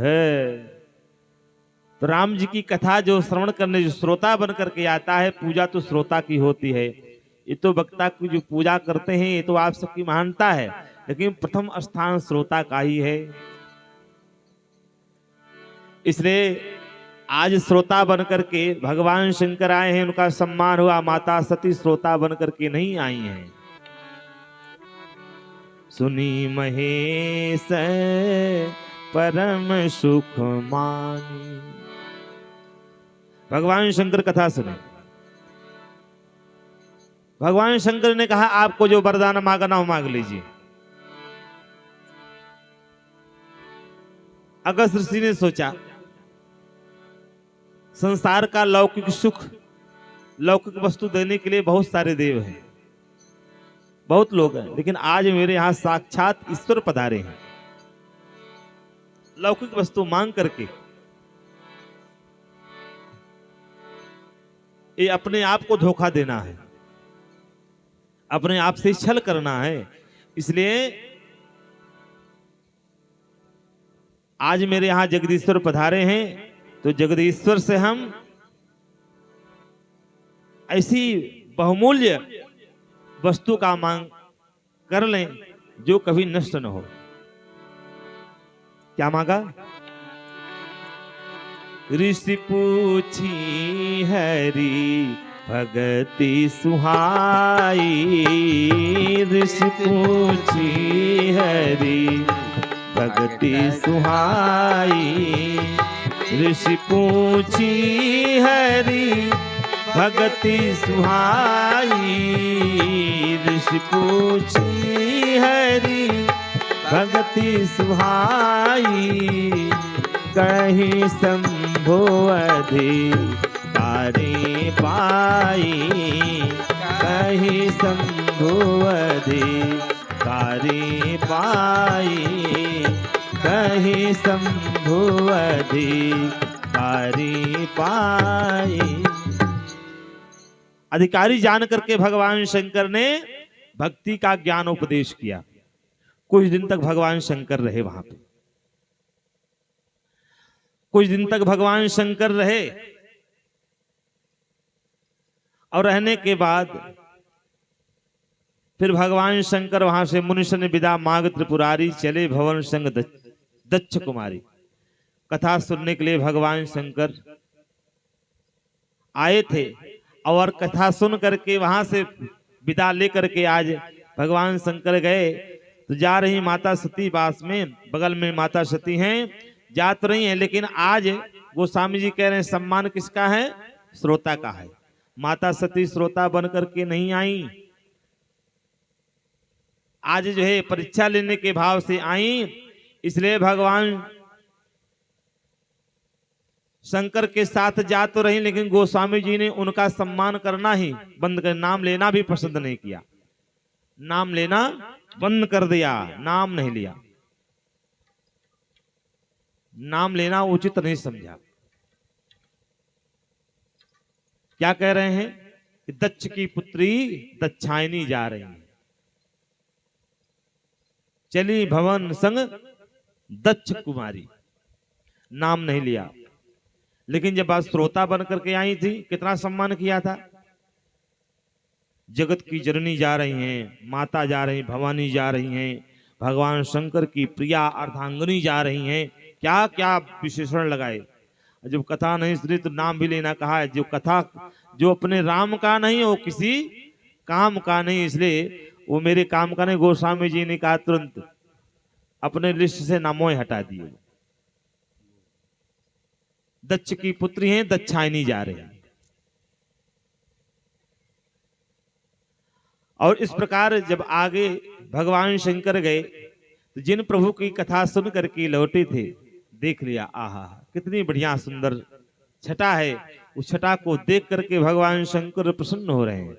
तो राम जी की कथा जो श्रवण करने जो श्रोता बन करके आता है, पूजा तो श्रोता की होती है। ये तो वक्ता की जो पूजा करते हैं ये तो आप सबकी महानता है, लेकिन प्रथम स्थान श्रोता का ही है। इसलिए आज श्रोता बन करके भगवान शंकर आए हैं, उनका सम्मान हुआ। माता सती श्रोता बन करके नहीं आई हैं। सुनी महेश परम सुख मानी। भगवान शंकर कथा सुने। भगवान शंकर ने कहा आपको जो वरदान मांगना हो मांग लीजिए। अगस्त ऋषि ने सोचा संसार का लौकिक सुख, लौकिक वस्तु देने के लिए बहुत सारे देव हैं, बहुत लोग हैं, लेकिन आज मेरे यहां साक्षात ईश्वर पधारे हैं। लौकिक वस्तु मांग करके ये अपने आप को धोखा देना है, अपने आप से छल करना है। इसलिए आज मेरे यहां जगदीश्वर पधारे हैं, तो जगदीश्वर से हम ऐसी बहुमूल्य वस्तु का मांग कर लें जो कभी नष्ट न हो। क्या मांगा? ऋषि पूछी हरि भगति सुहाई, ऋषि पूछी हरि भगति सुहाई, ऋषि पूछी हरि भगति सुहाई, ऋषि पूछी हरि भगति सुहाई। कहीं शंभु अधिकारी पाई, कहीं शंभु अधिकारी पाई, कहीं शंभु अधिकारी पाई। अधिकारी जान करके भगवान शंकर ने भक्ति का ज्ञान उपदेश किया। कुछ दिन तक भगवान शंकर रहे वहां पे, कुछ दिन तक भगवान शंकर रहे, और रहने के बाद फिर भगवान शंकर वहां से मुनिष ने विदा मांग त्रिपुरारी चले भवन संग दक्ष कुमारी। कथा सुनने के लिए भगवान शंकर आए थे और कथा सुन करके वहां से विदा लेकर के आज भगवान शंकर गए तो जा रही माता सती पास में, बगल में माता सती हैं, जा तो रही हैं, लेकिन आज गोस्वामी जी कह रहे हैं सम्मान किसका है? श्रोता का है। माता सती श्रोता बन करके नहीं आई, आज जो है परीक्षा लेने के भाव से आई। इसलिए भगवान शंकर के साथ जा तो रही, लेकिन गोस्वामी जी ने उनका सम्मान करना ही बंद कर, नाम लेना भी पसंद नहीं किया, नाम लेना बंद कर दिया, नाम नहीं लिया, नाम लेना उचित नहीं समझा। क्या कह रहे हैं कि दक्ष की पुत्री दक्षायनी जा रही है, चली भवन संग दक्ष कुमारी, नाम नहीं लिया। लेकिन जब आज श्रोता बन करके आई थी, कितना सम्मान किया था। जगत की जननी जा रही हैं, माता जा रही, भवानी जा रही हैं, भगवान शंकर की प्रिया अर्धांगिनी जा रही हैं, क्या क्या विशेषण लगाए। जब कथा नहीं सुनी तो नाम भी लेना कहा है। जो कथा जो अपने राम का नहीं, वो किसी काम का नहीं, इसलिए वो मेरे काम का नहीं। गोस्वामी जी ने कहा तुरंत अपने लिस्ट से नामों हटा दिए। दक्ष की पुत्री हैं, दक्षायनी जा रही है। और इस प्रकार जब आगे भगवान शंकर गए तो जिन प्रभु की कथा सुन करके लौटे थे, देख लिया आहा कितनी बढ़िया सुंदर छटा है। उस छटा को देख करके भगवान शंकर प्रसन्न हो रहे हैं।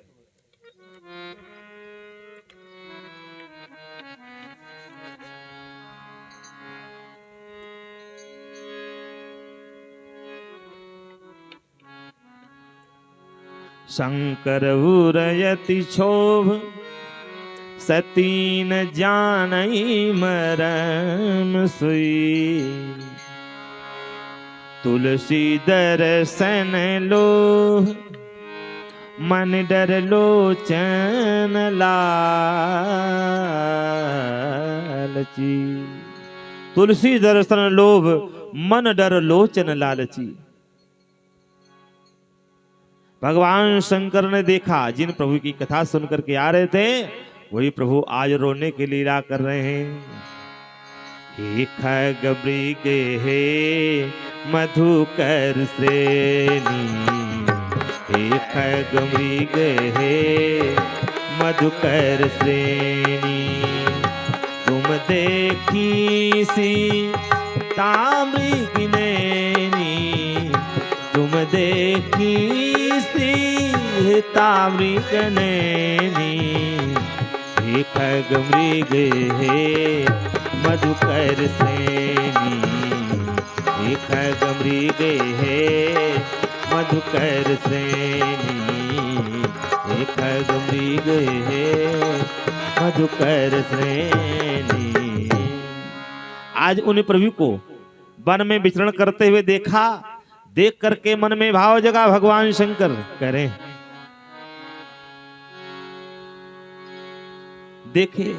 शंकर उरयति क्षोभ सती न जानई मरम सुई, तुलसी दर्शन लोह मन डर लोचन लालची। तुलसी दर्शन लोभ मन डर लोचन लालची। भगवान शंकर ने देखा जिन प्रभु की कथा सुनकर के आ रहे थे, वही प्रभु आज रोने की लीला कर रहे हैं। हे खग मृग हे मधुकर श्रेणी, हे खग मृग हे मधुकर श्रेणी, तुम देखी सी ताम्रिगिनेनी, तुम देखी सी ताम्रिगनेनी, हे खग मृग हे मधुकर श्रेणी, हे खग मृग हे मधुकर श्रेणी, हे खग मृग हे मधुकर श्रेणी। आज उन प्रभु को वन में विचरण करते हुए देखा, देख करके मन में भाव जगा। भगवान शंकर कह रहे हैं देखे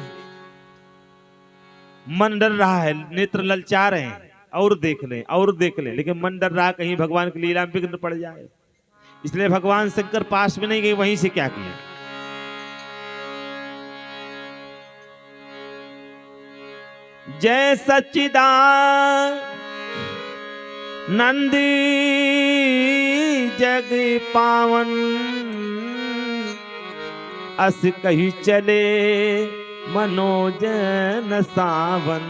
मन डर रहा है, नेत्र ललचा रहे हैं, और देख लें और देख लें, लेकिन मन डर रहा कहीं भगवान की लीला में विघ्न पड़ जाए। इसलिए भगवान शंकर पास में नहीं गए, वहीं से क्या किया। जय सच्चिदानंदी जग पावन, अस कही चले मनोजन सावन।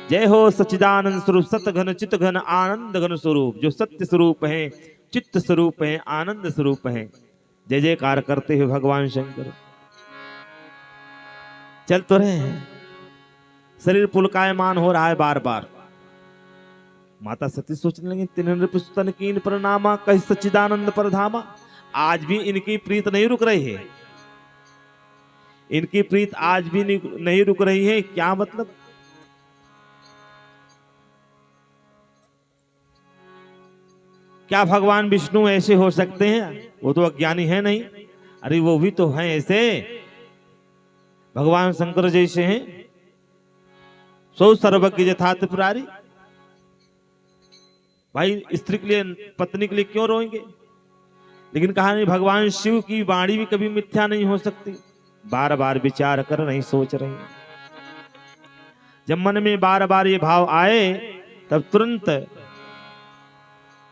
जय हो सच्चिदानंद स्वरूप, सत घन चित घन आनंद घन स्वरूप, जो सत्य स्वरूप है, चित्त स्वरूप है, आनंद स्वरूप है। जय जयकार करते हुए भगवान शंकर चल तो रहे हैं। शरीर पुलकायमान हो रहा है बार बार। माता सती सोचने लगी, तिन्हन पुस्तन कीन प्रणामा, कही सच्चिदानंद परधामा। आज भी इनकी प्रीत नहीं रुक रही है, इनकी प्रीत आज भी नहीं रुक रही है। क्या मतलब? क्या भगवान विष्णु ऐसे हो सकते हैं? वो तो अज्ञानी है नहीं। अरे वो भी तो हैं ऐसे, भगवान शंकर जैसे हैं, सो सर्वज्ञ यथा त्रिपुरारी। भाई स्त्री के लिए, पत्नी के लिए क्यों रोएंगे? लेकिन कहा नहीं, भगवान शिव की वाणी भी कभी मिथ्या नहीं हो सकती। बार बार विचार कर नहीं सोच रहे हैं। जब मन में बार बार ये भाव आए तब तुरंत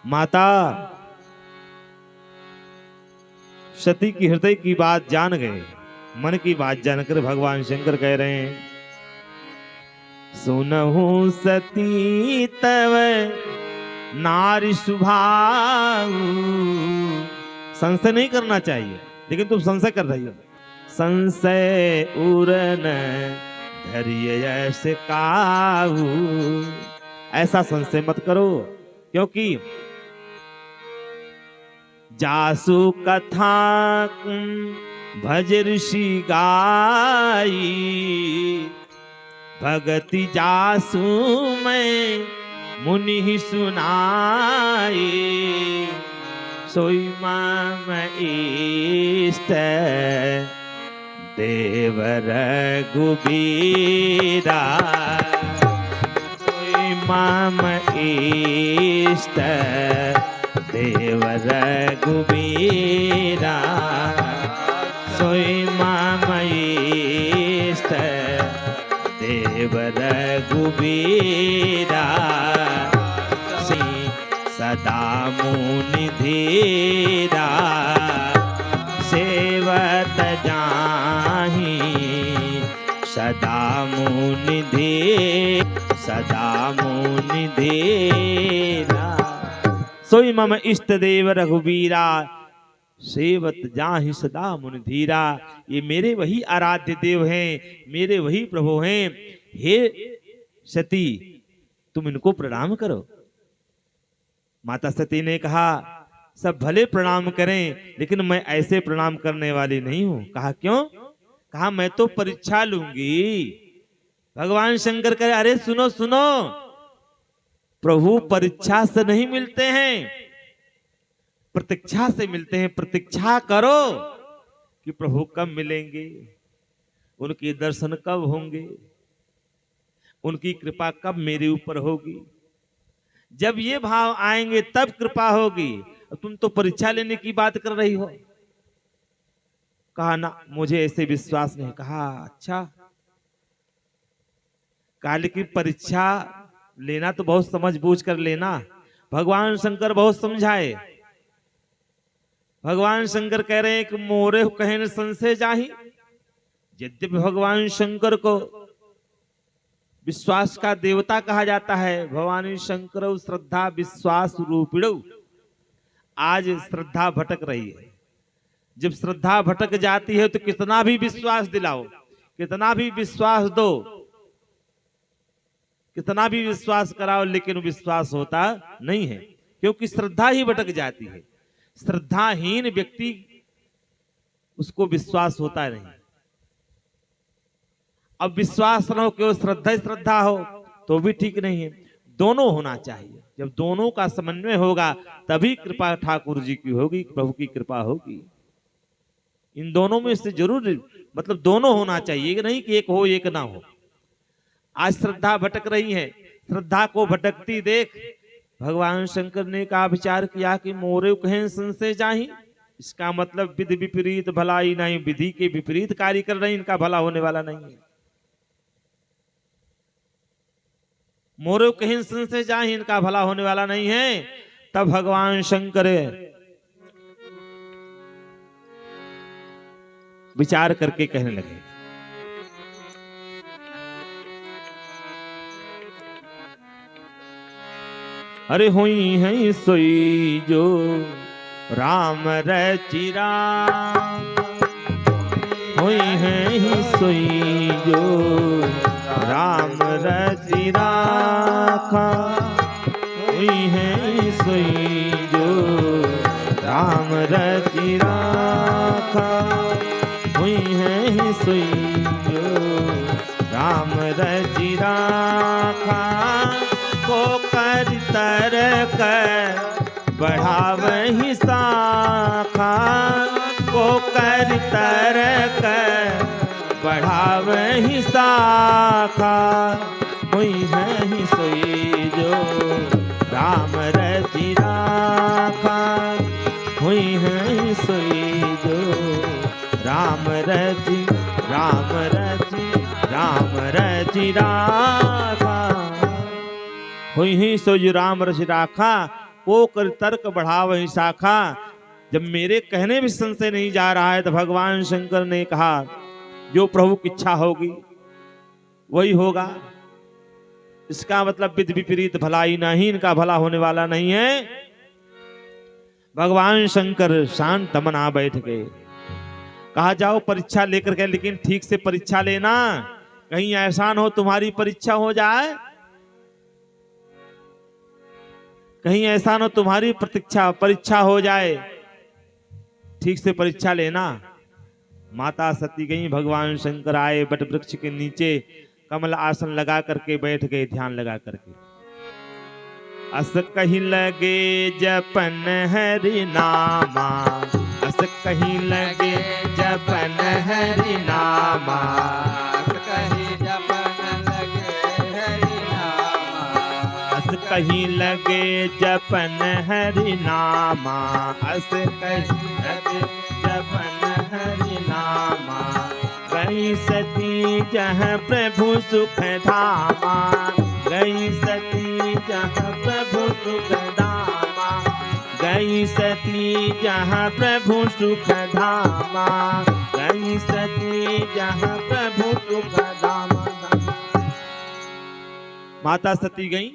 माता सती की हृदय की बात जान गए, मन की बात जानकर भगवान शंकर कह रहे हैं, सुनहु सती तव नारी सुभाऊ। संशय नहीं करना चाहिए, लेकिन तुम संशय कर रही हो। संशय उरन धैर्य ऐसे काऊ, ऐसा संशय मत करो, क्योंकि जासु कथा भज ऋषि गाई, भगति जासु मैं मुनि ही सुनाई, सोई मम इष्ट देव रघुबीरा, सोई मम इष्ट देव रघुबीरा, सोई मम इष्ट देव रघुबीरा, सदा मुनि धीरा, सेवत जाहि सदा मुनि धीरा, सोई मम इष्ट देव रघुबीरा, सेवत जाहि सदा मुनि धीरा। ये मेरे वही आराध्य देव हैं, मेरे वही प्रभु हैं। हे सती, तुम इनको प्रणाम करो। माता सती ने कहा, सब भले प्रणाम करें, लेकिन मैं ऐसे प्रणाम करने वाली नहीं हूं। कहा क्यों? कहा मैं तो परीक्षा लूंगी। भगवान शंकर कहे, अरे सुनो सुनो, प्रभु परीक्षा से नहीं मिलते हैं, प्रतीक्षा से मिलते हैं। प्रतीक्षा करो कि प्रभु कब मिलेंगे, उनके दर्शन कब होंगे, उनकी कृपा कब मेरे ऊपर होगी। जब ये भाव आएंगे तब कृपा होगी। तुम तो परीक्षा लेने की बात कर रही हो। कहा ना, मुझे ऐसे विश्वास नहीं। कहा अच्छा, काल की परीक्षा लेना तो बहुत समझ बूझ कर लेना। भगवान शंकर बहुत समझाए। भगवान शंकर कह रहे हैं कि मोरे कहन संशय जाहि। यद्यपि भगवान शंकर को विश्वास का देवता कहा जाता है, भवानी शंकर श्रद्धा विश्वास रूपिणौ। आज श्रद्धा भटक रही है। जब श्रद्धा भटक जाती है तो कितना भी विश्वास दिलाओ, कितना भी विश्वास दो, कितना भी विश्वास कराओ, लेकिन विश्वास होता नहीं है, क्योंकि श्रद्धा ही भटक जाती है। श्रद्धाहीन व्यक्ति, उसको विश्वास होता नहीं। अब विश्वास न हो, केवल श्रद्धा ही श्रद्धा हो तो भी ठीक नहीं है। दोनों होना चाहिए। जब दोनों का समन्वय होगा तभी कृपा ठाकुर जी की होगी, प्रभु की कृपा होगी। इन दोनों में से जरूर, मतलब दोनों होना चाहिए, नहीं कि एक हो एक ना हो। आज श्रद्धा भटक रही है, श्रद्धा को भटकती देख भगवान शंकर ने कहा, विचार किया कि मोरे कहें संशय जाहि। इसका मतलब विधि विपरीत भलाई नहीं, विधि के विपरीत कार्य कर रही, इनका भला होने वाला नहीं है। मोरे कहीं संशय जाहि, इनका भला होने वाला नहीं है। तब भगवान शंकर विचार करके कहने लगे, अरे हुई है सोई जो राम रचि राम, हुई है सोई जो राम रचि राखा, हुई है सोई जो राम राम रचि राखा हुई है ही सोई जो राम रचि राखा को कर तरक बढ़ावहि शाखा को कर तरक बढ़ावहि शाखा हुई है ही सोई जो राम रचि राखा हुई है ही सोई जो राम रचि राखा हुई ही सो जो राम रचि राखा को कर तर्क बढ़ावहि शाखा। जब मेरे कहने भी संशय नहीं जा रहा है तो भगवान शंकर ने कहा जो प्रभु की इच्छा होगी वही होगा। इसका मतलब विधि विपरीत भलाई नहीं, इनका भला होने वाला नहीं है। भगवान शंकर शांत मना बैठ गए। कहा जाओ परीक्षा लेकर के, लेकिन ठीक से परीक्षा लेना, कहीं ऐसा न हो तुम्हारी परीक्षा हो जाए, कहीं ऐसा न हो तुम्हारी परीक्षा हो जाए, ठीक से परीक्षा लेना। माता सती गई, भगवान शंकर आए, बट वृक्ष के नीचे कमल आसन लगा करके बैठ गए, ध्यान लगा करके। अस कहीं लगे जपन हरि नामा, अस कहीं लगे जपन हरि नामा, अस कहीं जपन लगे हरि नामा, अस कहीं लगे जपन हरि नामा, अस कहीं लगे जपन हरि नामा। गई सती जहाँ प्रभु सुख धामा, गई सती जहाँ प्रभु सुख धामा, गई सती जहाँ प्रभु सुख धामा, गई सती जहाँ प्रभु सुख धामा। माता सती गई,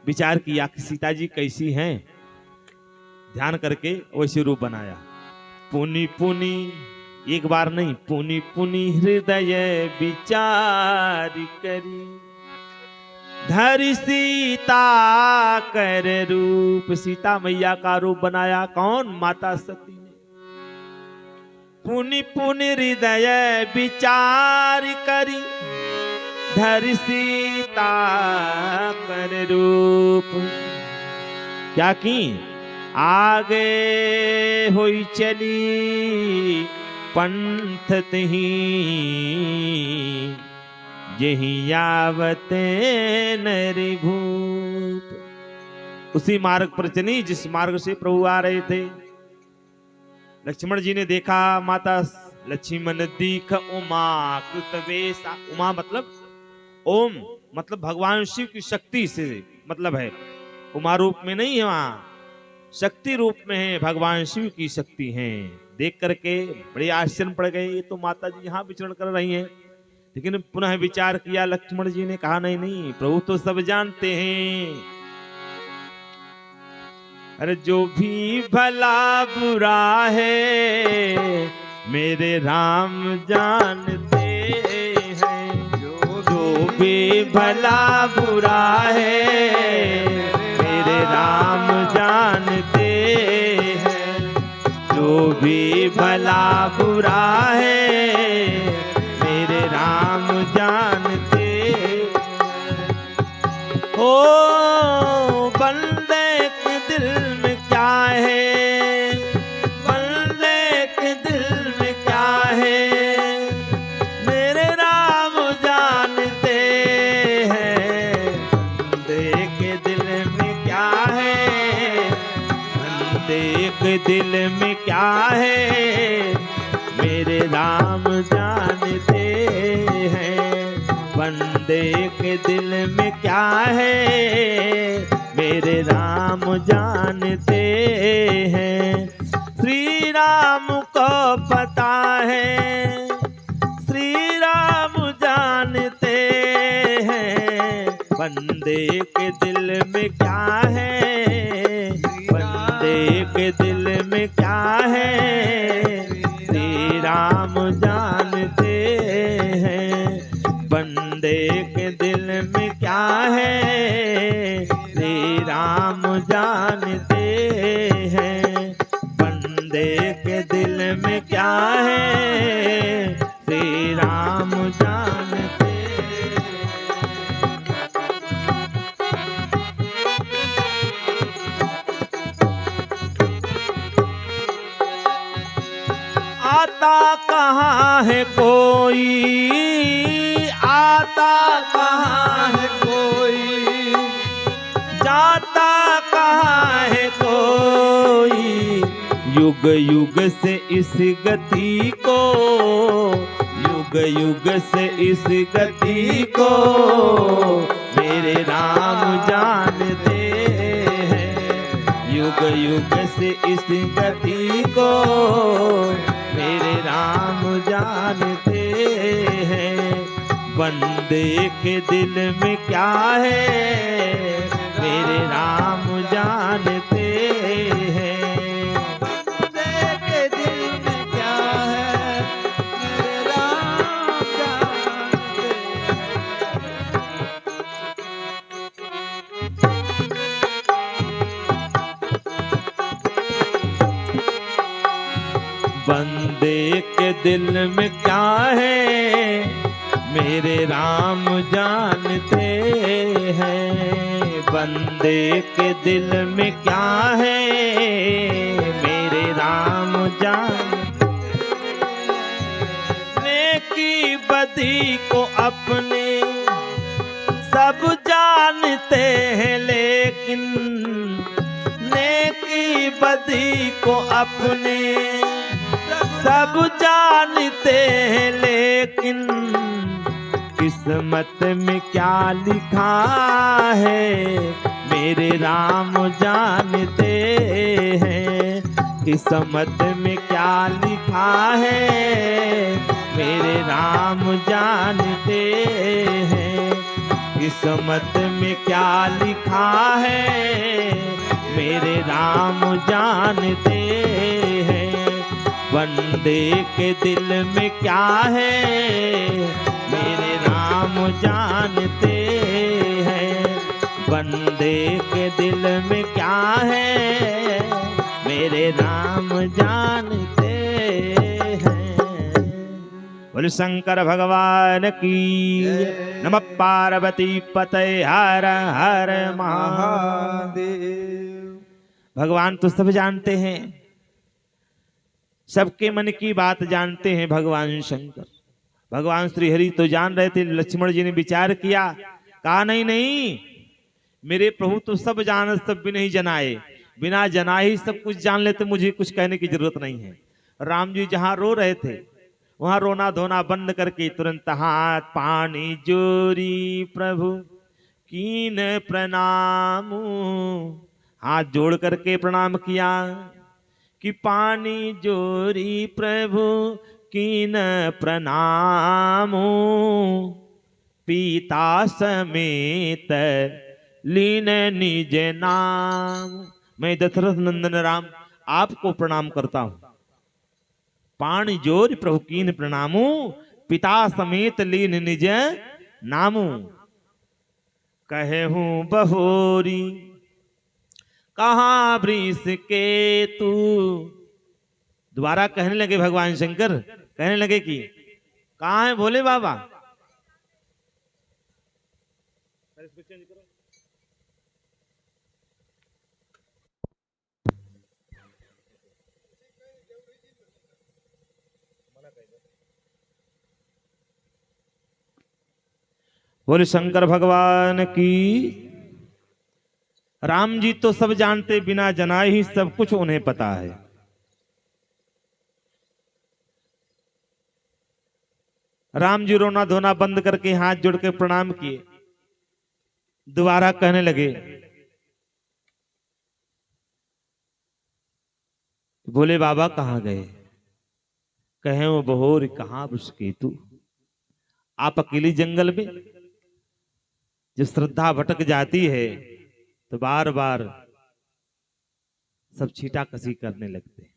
विचार किया कि सीता जी कैसी हैं, ध्यान करके वैसे रूप बनाया। पुनि पुनि, एक बार नहीं, पुनि पुनि हृदय विचार करी, धरि सीता कर रूप। सीता मैया का रूप बनाया कौन? माता सती ने। पुनि पुनि हृदय विचार करी, धरि सीता कर रूप। क्या की? आगे होई चली पंथ तही, यही आवते नरि भूप। उसी मार्ग पर चली जिस मार्ग से प्रभु आ रहे थे। लक्ष्मण जी ने देखा, माता लक्ष्मण दीख उमा कृत वेशा। उमा मतलब ओम, मतलब भगवान शिव की शक्ति से मतलब है। उमा रूप में नहीं है, वहां शक्ति रूप में है, भगवान शिव की शक्ति है। देख करके बड़े आश्चर्य पड़ गए, ये तो माता जी यहाँ विचरण कर रही हैं। लेकिन पुनः विचार किया लक्ष्मण जी ने, कहा नहीं नहीं, प्रभु तो सब जानते हैं। अरे जो भी भला बुरा है मेरे राम जानते हैं, जो भी भला बुरा है मेरे राम जानते हैं, जो भी भला बुरा है मेरे राम जानते हैं। ओ बंदे के दिल में क्या है, बंदे के दिल में क्या है मेरे राम जानते हैं। बंदे के दिल में क्या है, बंदे के दिल में क्या है मेरे राम जानते हैं। बंदे के दिल में क्या है मेरे राम जानते हैं। श्री राम को पता है, श्री राम जानते हैं। बंदे के दिल में क्या है, बंदे के दिल में क्या है श्री राम जानते हैं। बंदे के दिल में क्या है श्री राम जानते हैं। कोई, आता कहाँ है कोई, जाता कहाँ है कोई। युग युग से इस गति को, युग युग से इस गति को मेरे राम जानते हैं। युग युग से इस गति को मेरे राम जानते हैं। बंदे के दिल में क्या है मेरे राम जानते हैं। बंदे के दिल में क्या है मेरे राम जानते हैं। बंदे के दिल में क्या है मेरे राम जानते हैं। बंदे के दिल में क्या है मेरे राम जानते हैं। नेकी बदी को अपने सब जानते हैं, लेकिन नेकी बदी को अपने सब जानते हैं, लेकिन किस्मत में क्या लिखा है मेरे राम जानते हैं। किस्मत में क्या लिखा है मेरे राम जानते हैं। किस्मत में क्या लिखा है मेरे राम जानते हैं। बंदे के दिल में क्या है मेरे राम जानते हैं। बंदे के दिल में क्या है मेरे राम जानते हैं। बोले शंकर भगवान की नमः पार्वती पते हर हर महादेव। भगवान तो सब जानते हैं, सबके मन की बात जानते हैं भगवान शंकर। भगवान श्री हरि तो जान रहे थे। लक्ष्मण जी ने विचार किया, कहा नहीं नहीं, मेरे प्रभु तो सब जान, सब भी नहीं जनाए, बिना जनाए ही सब कुछ जान लेते, मुझे कुछ कहने की जरूरत नहीं है। राम जी जहां रो रहे थे वहां रोना धोना बंद करके तुरंत हाथ पानी जोरी प्रभु कीन प्रणाम, हाथ जोड़ करके प्रणाम किया कि पानी जोरी प्रभु कीन प्रणाम। पिता समेत लीन निज नाम। मैं दशरथ नंदन राम आपको प्रणाम करता हूं। पानी जोर प्रभु कीन प्रणामू, पिता समेत लीन निज नामू। कहे हूं बहोरी कहाँ वृष के तू। दोबारा कहने लगे भगवान शंकर, कहने लगे कि कहाँ है भोले बाबा। बोले शंकर भगवान की। राम जी तो सब जानते, बिना जनाए ही सब कुछ उन्हें पता है। राम जी रोना धोना बंद करके हाथ जोड़ के प्रणाम किए। दोबारा कहने लगे, बोले बाबा कहाँ गए। कहे वो बहोर कहाँ वृषकेतु। आप अकेली जंगल में, जो श्रद्धा भटक जाती है तो बार बार सब छीटा कसी करने लगते हैं।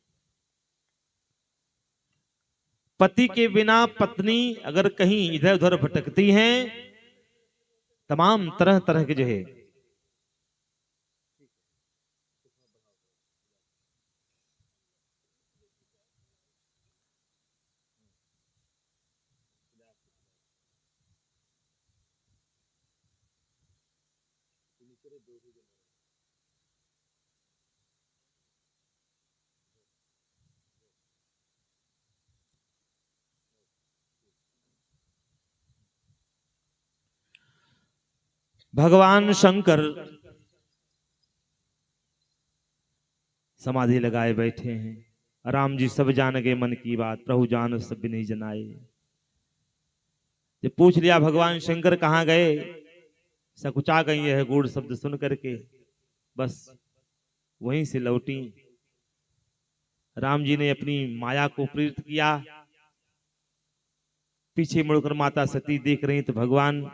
पति के बिना पत्नी अगर कहीं इधर उधर भटकती हैं, तमाम तरह तरह के जो है भगवान शंकर समाधि लगाए बैठे हैं। राम जी सब जान गए मन की बात, प्रभु जान सब नहीं जनाए। जब पूछ लिया भगवान शंकर कहाँ गए, सकुचा गई है गूढ़ शब्द सुन करके, बस वहीं से लौटी। राम जी ने अपनी माया को प्रेरित किया। पीछे मुड़कर माता सती देख रही तो भगवान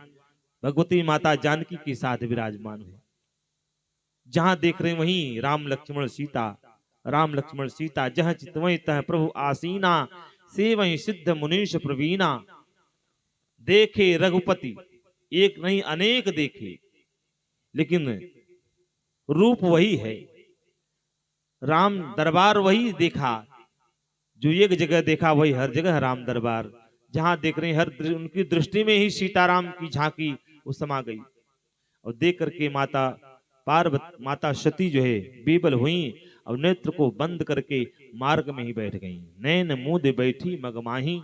भगवती माता जानकी के साथ विराजमान है। जहां देख रहे वहीं राम लक्ष्मण सीता, राम लक्ष्मण सीता, जहाँ चित वहीं तह प्रभु आसीना, से वहीं सिद्ध मुनीश प्रवीणा। देखे रघुपति एक नहीं अनेक देखे, लेकिन रूप वही है। राम दरबार वही देखा, जो एक जगह देखा वही हर जगह राम दरबार। जहां देख रहे हर उनकी दृष्टि में ही सीताराम की झांकी वो समा गई। और देख करके माता पार्वती, माता सती जो है बीबल हुई और नेत्र को बंद करके मार्ग में ही बैठ गई। नैन मूंद बैठी मगमाही।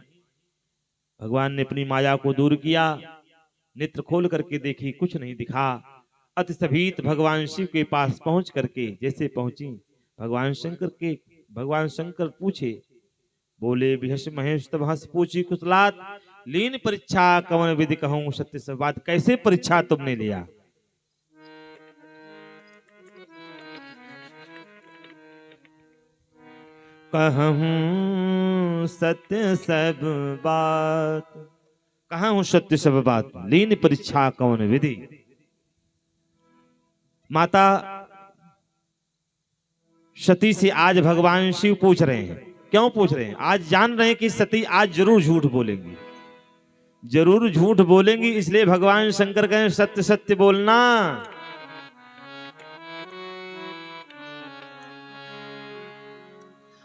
भगवान ने अपनी माया को दूर किया, नेत्र खोल करके देखी, कुछ नहीं दिखा। अति सभीत भगवान शिव के पास पहुंच करके जैसे पहुंची, भगवान शंकर पूछे, बोले बिहस महेश तब हंस पूछी कुशलात, लीन परीक्षा कवन विधि कहूं सत्य सब बात। कैसे परीक्षा तुमने लिया? कहूं सत्य सब बात, कहूं सत्य सब बात, लीन परीक्षा कौन विधि। माता सती से आज भगवान शिव पूछ रहे हैं। क्यों पूछ रहे हैं? आज जान रहे हैं कि सती आज जरूर झूठ बोलेंगी, जरूर झूठ बोलेंगी, इसलिए भगवान शंकर कहें सत्य सत्य बोलना।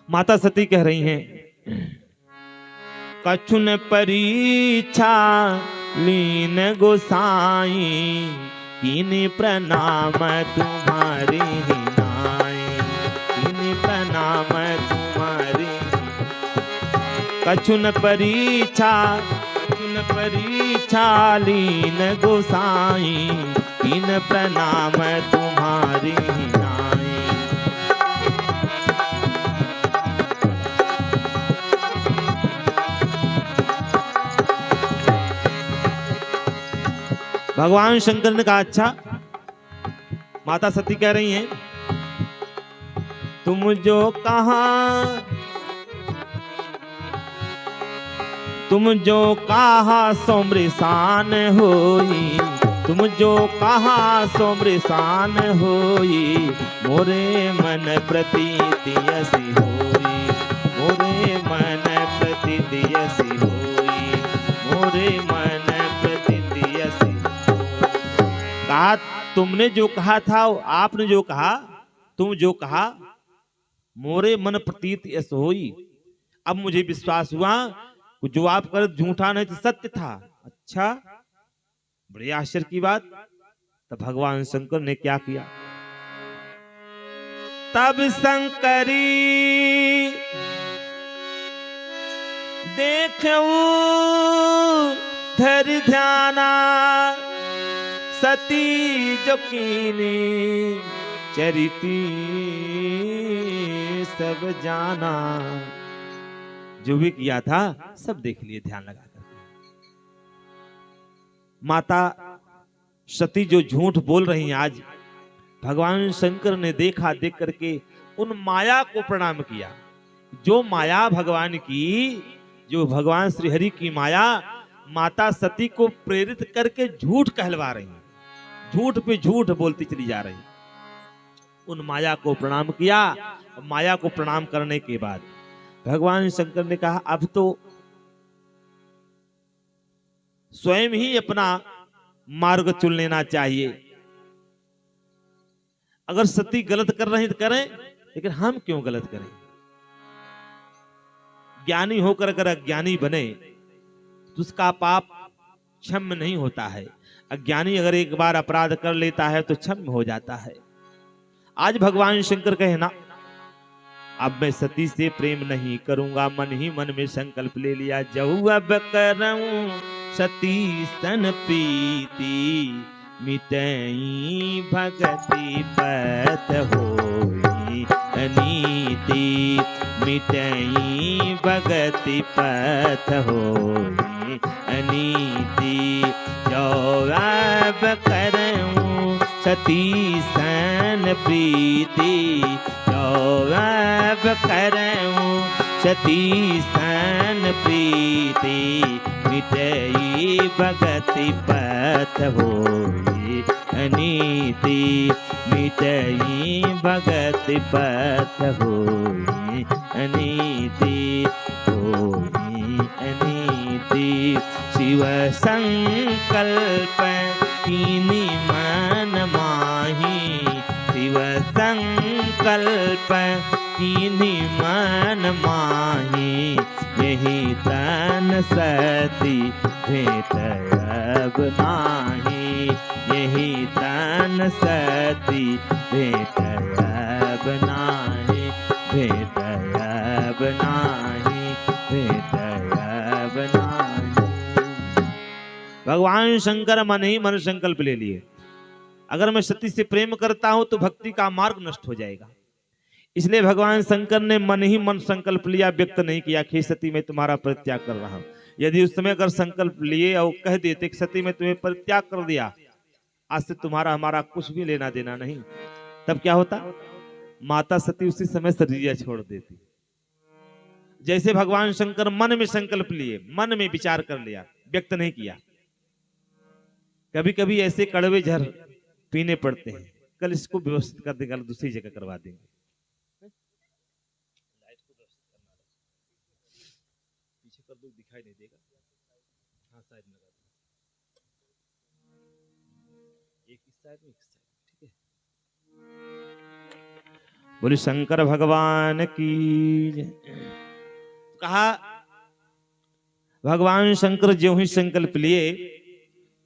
माता सती कह रही हैं, कछुन परीक्षा लीन गोसाई, कीन प्रणाम तुम्हारी नाई, कीन प्रणाम तुम्हारी। कछुन परीक्षा लीन गोसाई, कीन प्रणाम तुम्हारी नाई। भगवान शंकर ने कहा, अच्छा। माता सती कह रही हैं, तुम जो कहा सोमृषान होई, तुम जो कहा सोमृषान होई, मोरे मन प्रतीति ऐसी होई, मोरे मन प्रतीति ऐसी होई, मोरे मन प्रतीति ऐसी। कहा तुमने जो कहा था, आपने जो कहा, तुम जो कहा, मोरे मन प्रतीत ऐसा होई। अब मुझे विश्वास हुआ जो आप कर झूठा नहीं तो सत्य था। अच्छा, बड़ी आश्चर्य की बात। तब भगवान शंकर ने क्या किया? तब शंकरी देखूं धरि ध्याना, सती जो कीनी चरिती सब जाना। जो भी किया था सब देख लिए ध्यान लगा कर। माता सती जो झूठ बोल रही हैं, आज भगवान शंकर ने देखा, देख करके उन माया को प्रणाम किया। जो माया भगवान की, जो भगवान श्री हरि की माया माता सती को प्रेरित करके झूठ कहलवा रही है, झूठ पे झूठ बोलती चली जा रही। उन माया को प्रणाम किया। माया को प्रणाम करने के बाद भगवान शंकर ने कहा, अब तो स्वयं ही अपना मार्ग चुन लेना चाहिए। अगर सती गलत कर रही तो करें, लेकिन हम क्यों गलत करें? ज्ञानी होकर अगर अज्ञानी बने तो उसका पाप क्षम्य नहीं होता है। अज्ञानी अगर एक बार अपराध कर लेता है तो क्षम्य हो जाता है। आज भगवान शंकर कहे ना, अब मैं सती से प्रेम नहीं करूंगा। मन ही मन में संकल्प ले लिया, जब अब करूं सती सन प्रीति, मिटई भगति पथ होई अनीति, मिटई भगति पथ होई अनीति। जो अब करऊं सती सन प्रीति, जो अब करऊं सती सन प्रीति। मिटई भगति पथ होई अनीति, मिटई भगति पथ होई अनीति, होई अनीति। शिव संकल्प कीनी मन माही, शिव संकल्प कीनी मन माही। यही तन सती भेट अब नाही, यही तन सती भेट अब नाही, भेट अब नाही, भेट अब नाही। भगवान शंकर मन ही मन संकल्प ले लिए, अगर मैं सती से प्रेम करता हूं तो भक्ति का मार्ग नष्ट हो जाएगा। इसलिए भगवान शंकर ने मन ही मन संकल्प लिया, व्यक्त नहीं किया कि सती मैं तुम्हारा परित्याग कर रहा हूं। यदि उस समय अगर संकल्प लिए और कह देते कि सती मैं तुम्हें परित्याग कर दिया, आज से तुम्हारा हमारा कुछ भी लेना देना नहीं, तब क्या होता? माता सती उसी समय शरीर छोड़ देती। जैसे भगवान शंकर मन में संकल्प लिए, मन में विचार कर लिया, व्यक्त नहीं किया। कभी कभी ऐसे कड़वे जहर पीने पड़ते हैं, कल इसको व्यवस्थित कर देंगे, कल दूसरी जगह करवा देंगे। पीछे कर दो, दिखाई नहीं देगा। हाँ, साइड में लगा दो, एक इस साइड में, एक साइड, ठीक है। बोले शंकर भगवान की जय। कहा भगवान शंकर ज्यों ही संकल्प लिए,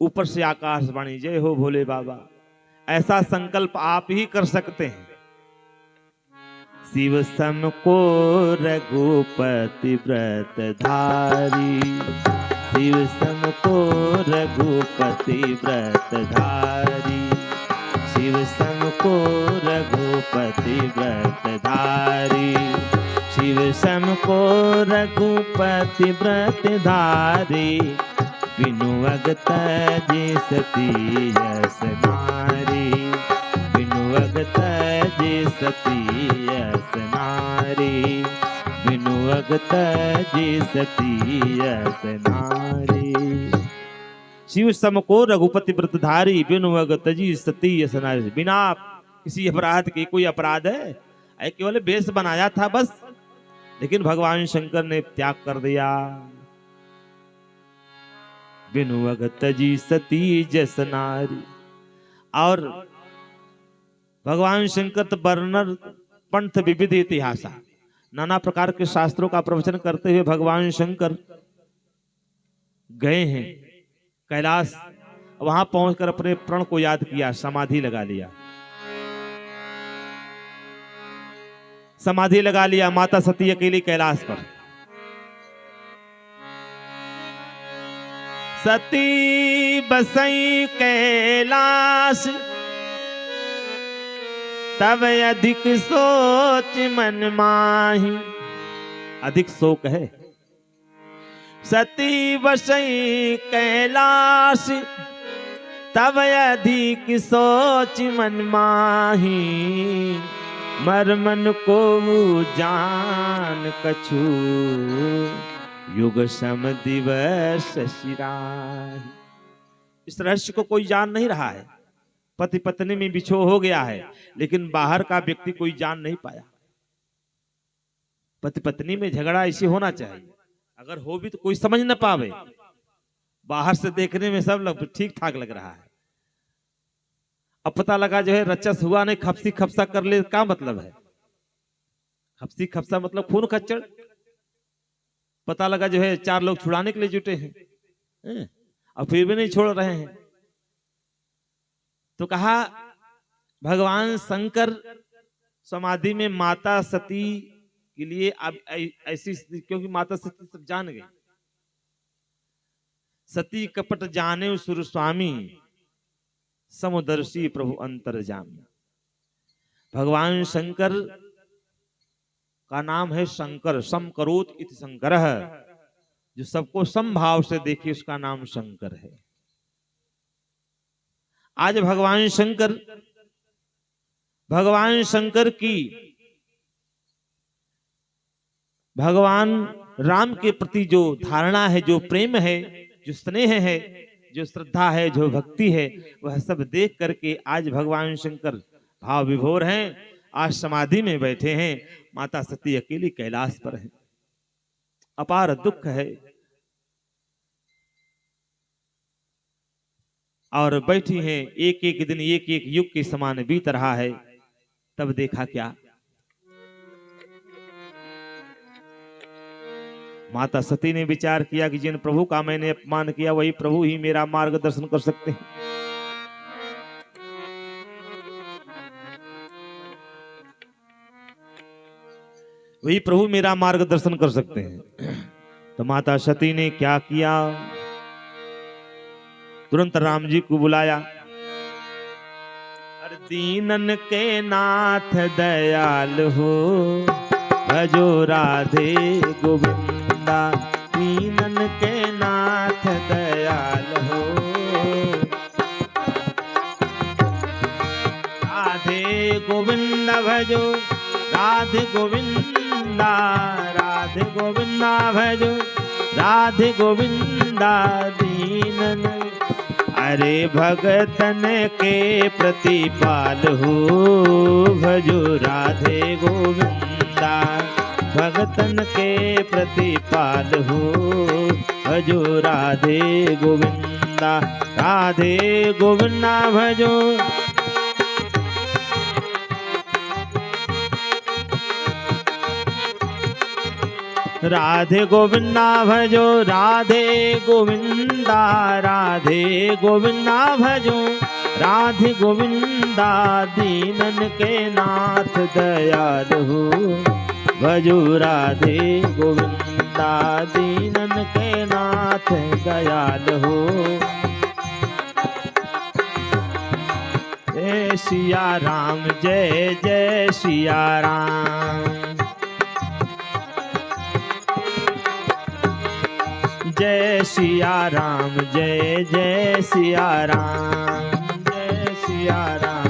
ऊपर से आकाशवाणी, जय हो भोले बाबा। ऐसा संकल्प आप ही कर सकते हैं। शिव सम को रघुपति व्रत धारी, शिव सम को रघुपति व्रत धारी, शिव सम को रघुपति व्रत धारी, शिव सम को रघुपति व्रत धारी। बिनु अगत जे सती यस नारी, बिनु अगत जे सती यस नारी, बिनु अगत जे सती यस नारी। शिव सम को रघुपति व्रत धारी, बिनु अगत जी सती यस नारी। बिना किसी अपराध के, कोई अपराध है? केवल वेश बनाया था बस, लेकिन भगवान शंकर ने त्याग कर दिया। बिनु अगत जी सती जस नारी। और भगवान शंकर तो वर्णन पंथ विविध इतिहास, नाना प्रकार के शास्त्रों का प्रवचन करते हुए भगवान शंकर गए हैं कैलाश। वहां पहुंचकर अपने प्रण को याद किया, समाधि लगा लिया, समाधि लगा लिया। माता सती अकेली कैलाश पर। सती बसई कैलाश, तब अधिक सोच मन माही। अधिक शोक है। सती बसई कैलाश, तब अधिक सोच मन माही। मर मन को जान कछु, युग सम दिवस शिराही। इस रहस्य को कोई जान नहीं रहा है। पति पत्नी में बिछो हो गया है, लेकिन बाहर का व्यक्ति कोई जान नहीं पाया। पति पत्नी में झगड़ा ऐसे होना चाहिए, अगर हो भी तो कोई समझ न पावे। बाहर से देखने में सब लोग ठीक ठाक लग रहा है, अब पता लगा जो है रचस हुआ नहीं, खपसी खपसा कर ले, क्या मतलब है? खपसी खपसा मतलब खून खच्चड़। पता लगा जो है चार लोग छुड़ाने के लिए जुटे हैं, और फिर भी नहीं छोड़ रहे हैं। तो कहा भगवान शंकर समाधि में माता सती के लिए अब ऐसी, क्योंकि माता सती सब जान गई। सती कपट जाने सुर स्वामी, समदर्शी प्रभु अंतर्जामी। भगवान शंकर का नाम है शंकर, सम करोत इति शंकरः, जो सबको समभाव से देखे उसका नाम शंकर है। आज भगवान शंकर की भगवान राम के प्रति जो धारणा है, जो प्रेम है, जो स्नेह है, जो श्रद्धा है, जो भक्ति है, वह सब देख करके आज भगवान शंकर भाव विभोर हैं। आज समाधि में बैठे हैं, माता सती अकेली कैलाश पर है। अपार दुख है और बैठी हैं, एक एक दिन एक एक युग के समान बीत रहा है। तब देखा क्या, माता सती ने विचार किया कि जिन प्रभु का मैंने अपमान किया वही प्रभु ही मेरा मार्गदर्शन कर सकते हैं। वही प्रभु मेरा मार्गदर्शन कर सकते हैं। तो माता सती ने क्या किया, तुरंत राम जी को बुलाया। अरे दीनन के नाथ दयाल हो, भजो राधे गोविंदा। दीनन के नाथ दयाल हो, राधे गोविंदा भजो, राधे गोविंदा, राधे गोविंदा भजो, राधे गोविंदा। दीनन अरे भगतन के प्रतिपाल हो, भजो राधे गोविंदा। भगतन के प्रतिपाल हो, भजो राधे गोविंदा। राधे गोविंदा भजो, राधे गोविंदा भजो, राधे गोविंदा, राधे गोविंदा भजो, राधे गोविंदा। दीनन के नाथ दयाल हो, भजो राधे गोविंदा। दीनन के नाथ दयाल हो। जय सिया राम, जय जय सिया राम। जय सिया राम, जय जय सिया राम, जय सिया राम,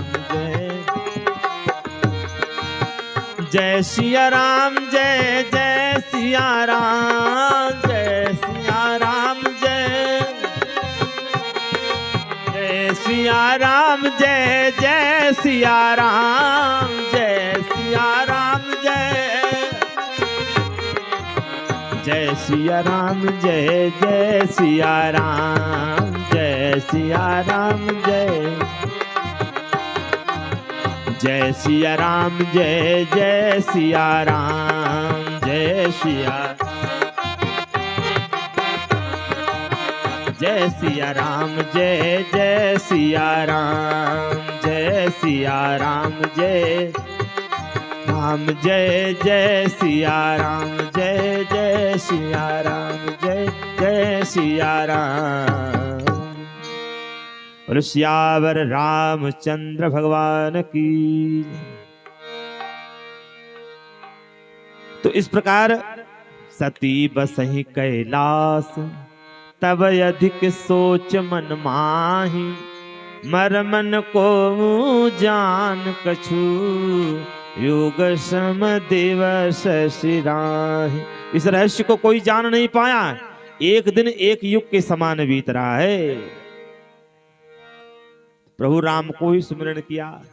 जय सिया राम, जय जय सिया राम, जय सिया राम, जय सिया राम, जय जय सिया राम, जय सिया राम, जय सिया राम, जय जय सिया राम, जय सिया राम, जय सिया राम, जय जय सिया राम, जय सिया, जय सिया राम, जय जय सिया राम, जय सिया राम, जय राम, जय जय सिया राम, जय जय सिया राम, जय जय सिया राम। बोलो सियावर रामचंद्र भगवान की। तो इस प्रकार सती बसहि कैलाश, तब अधिक सोच मन माही। मर मन को जान कछु, योग सम दिवस सिराहि। इस रहस्य को कोई जान नहीं पाया। एक दिन एक युग के समान बीत रहा है। प्रभु राम को ही सुमिरन किया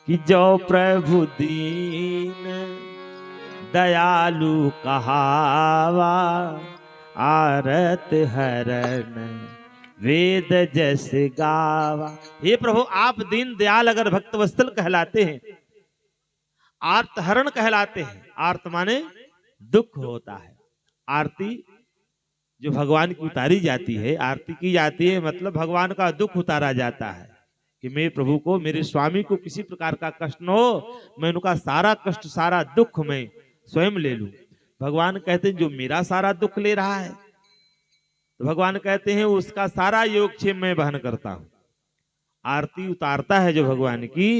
कि जो प्रभु दीन दयालु कहावा, आरत हरण वेद जस गावा। हे प्रभु, आप दीन दयाल अगर भक्त वत्सल कहलाते हैं, आर्त हरण कहलाते हैं। आर्त माने दुख होता है। आरती जो भगवान की उतारी जाती है, आरती की जाती है, मतलब भगवान का दुख उतारा जाता है कि मेरे प्रभु को, मेरे स्वामी को किसी प्रकार का कष्ट न हो, मैं उनका सारा कष्ट, सारा दुख मैं स्वयं ले लूं। भगवान कहते हैं जो मेरा सारा दुख ले रहा है, तो भगवान कहते हैं उसका सारा योगक्षेम मैं वहन करता हूं। आरती उतारता है जो भगवान की,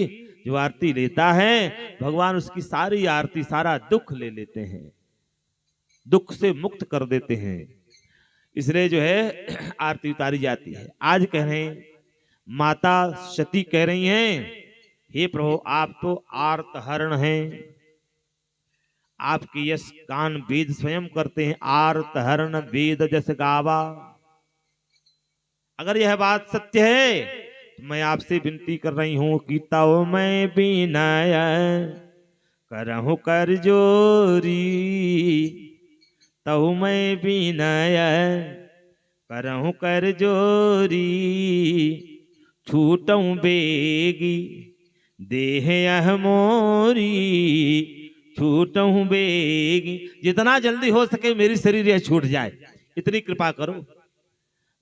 जो आरती लेता है भगवान उसकी सारी आरती, सारा दुख ले लेते हैं, दुख से मुक्त कर देते हैं। इसलिए जो है आरती उतारी जाती है। आज कह रहे हैं, माता सती कह रही हैं, हे प्रभु आप तो आर्तहरण हैं, आपके यश गान वेद स्वयं करते हैं, आर्तहरण वेद जस गावा। अगर यह बात सत्य है तो मैं आपसे विनती कर रही हूं कि तव मैं विनय करहूं कर जोरी, तव मैं विनय करहूं कर जोरी, छूटऊं बेगी देह यह मोरी, छूटऊं बेगी, जितना जल्दी हो सके मेरी शरीर यह छूट जाए, इतनी कृपा करो।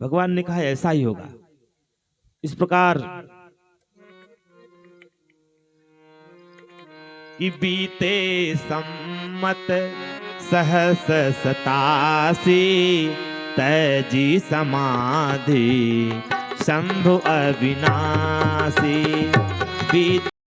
भगवान ने कहा ऐसा ही होगा। इस प्रकार कि बीते सम्मत सहस सतासी, तजी समाधि शंभु अविनाशी।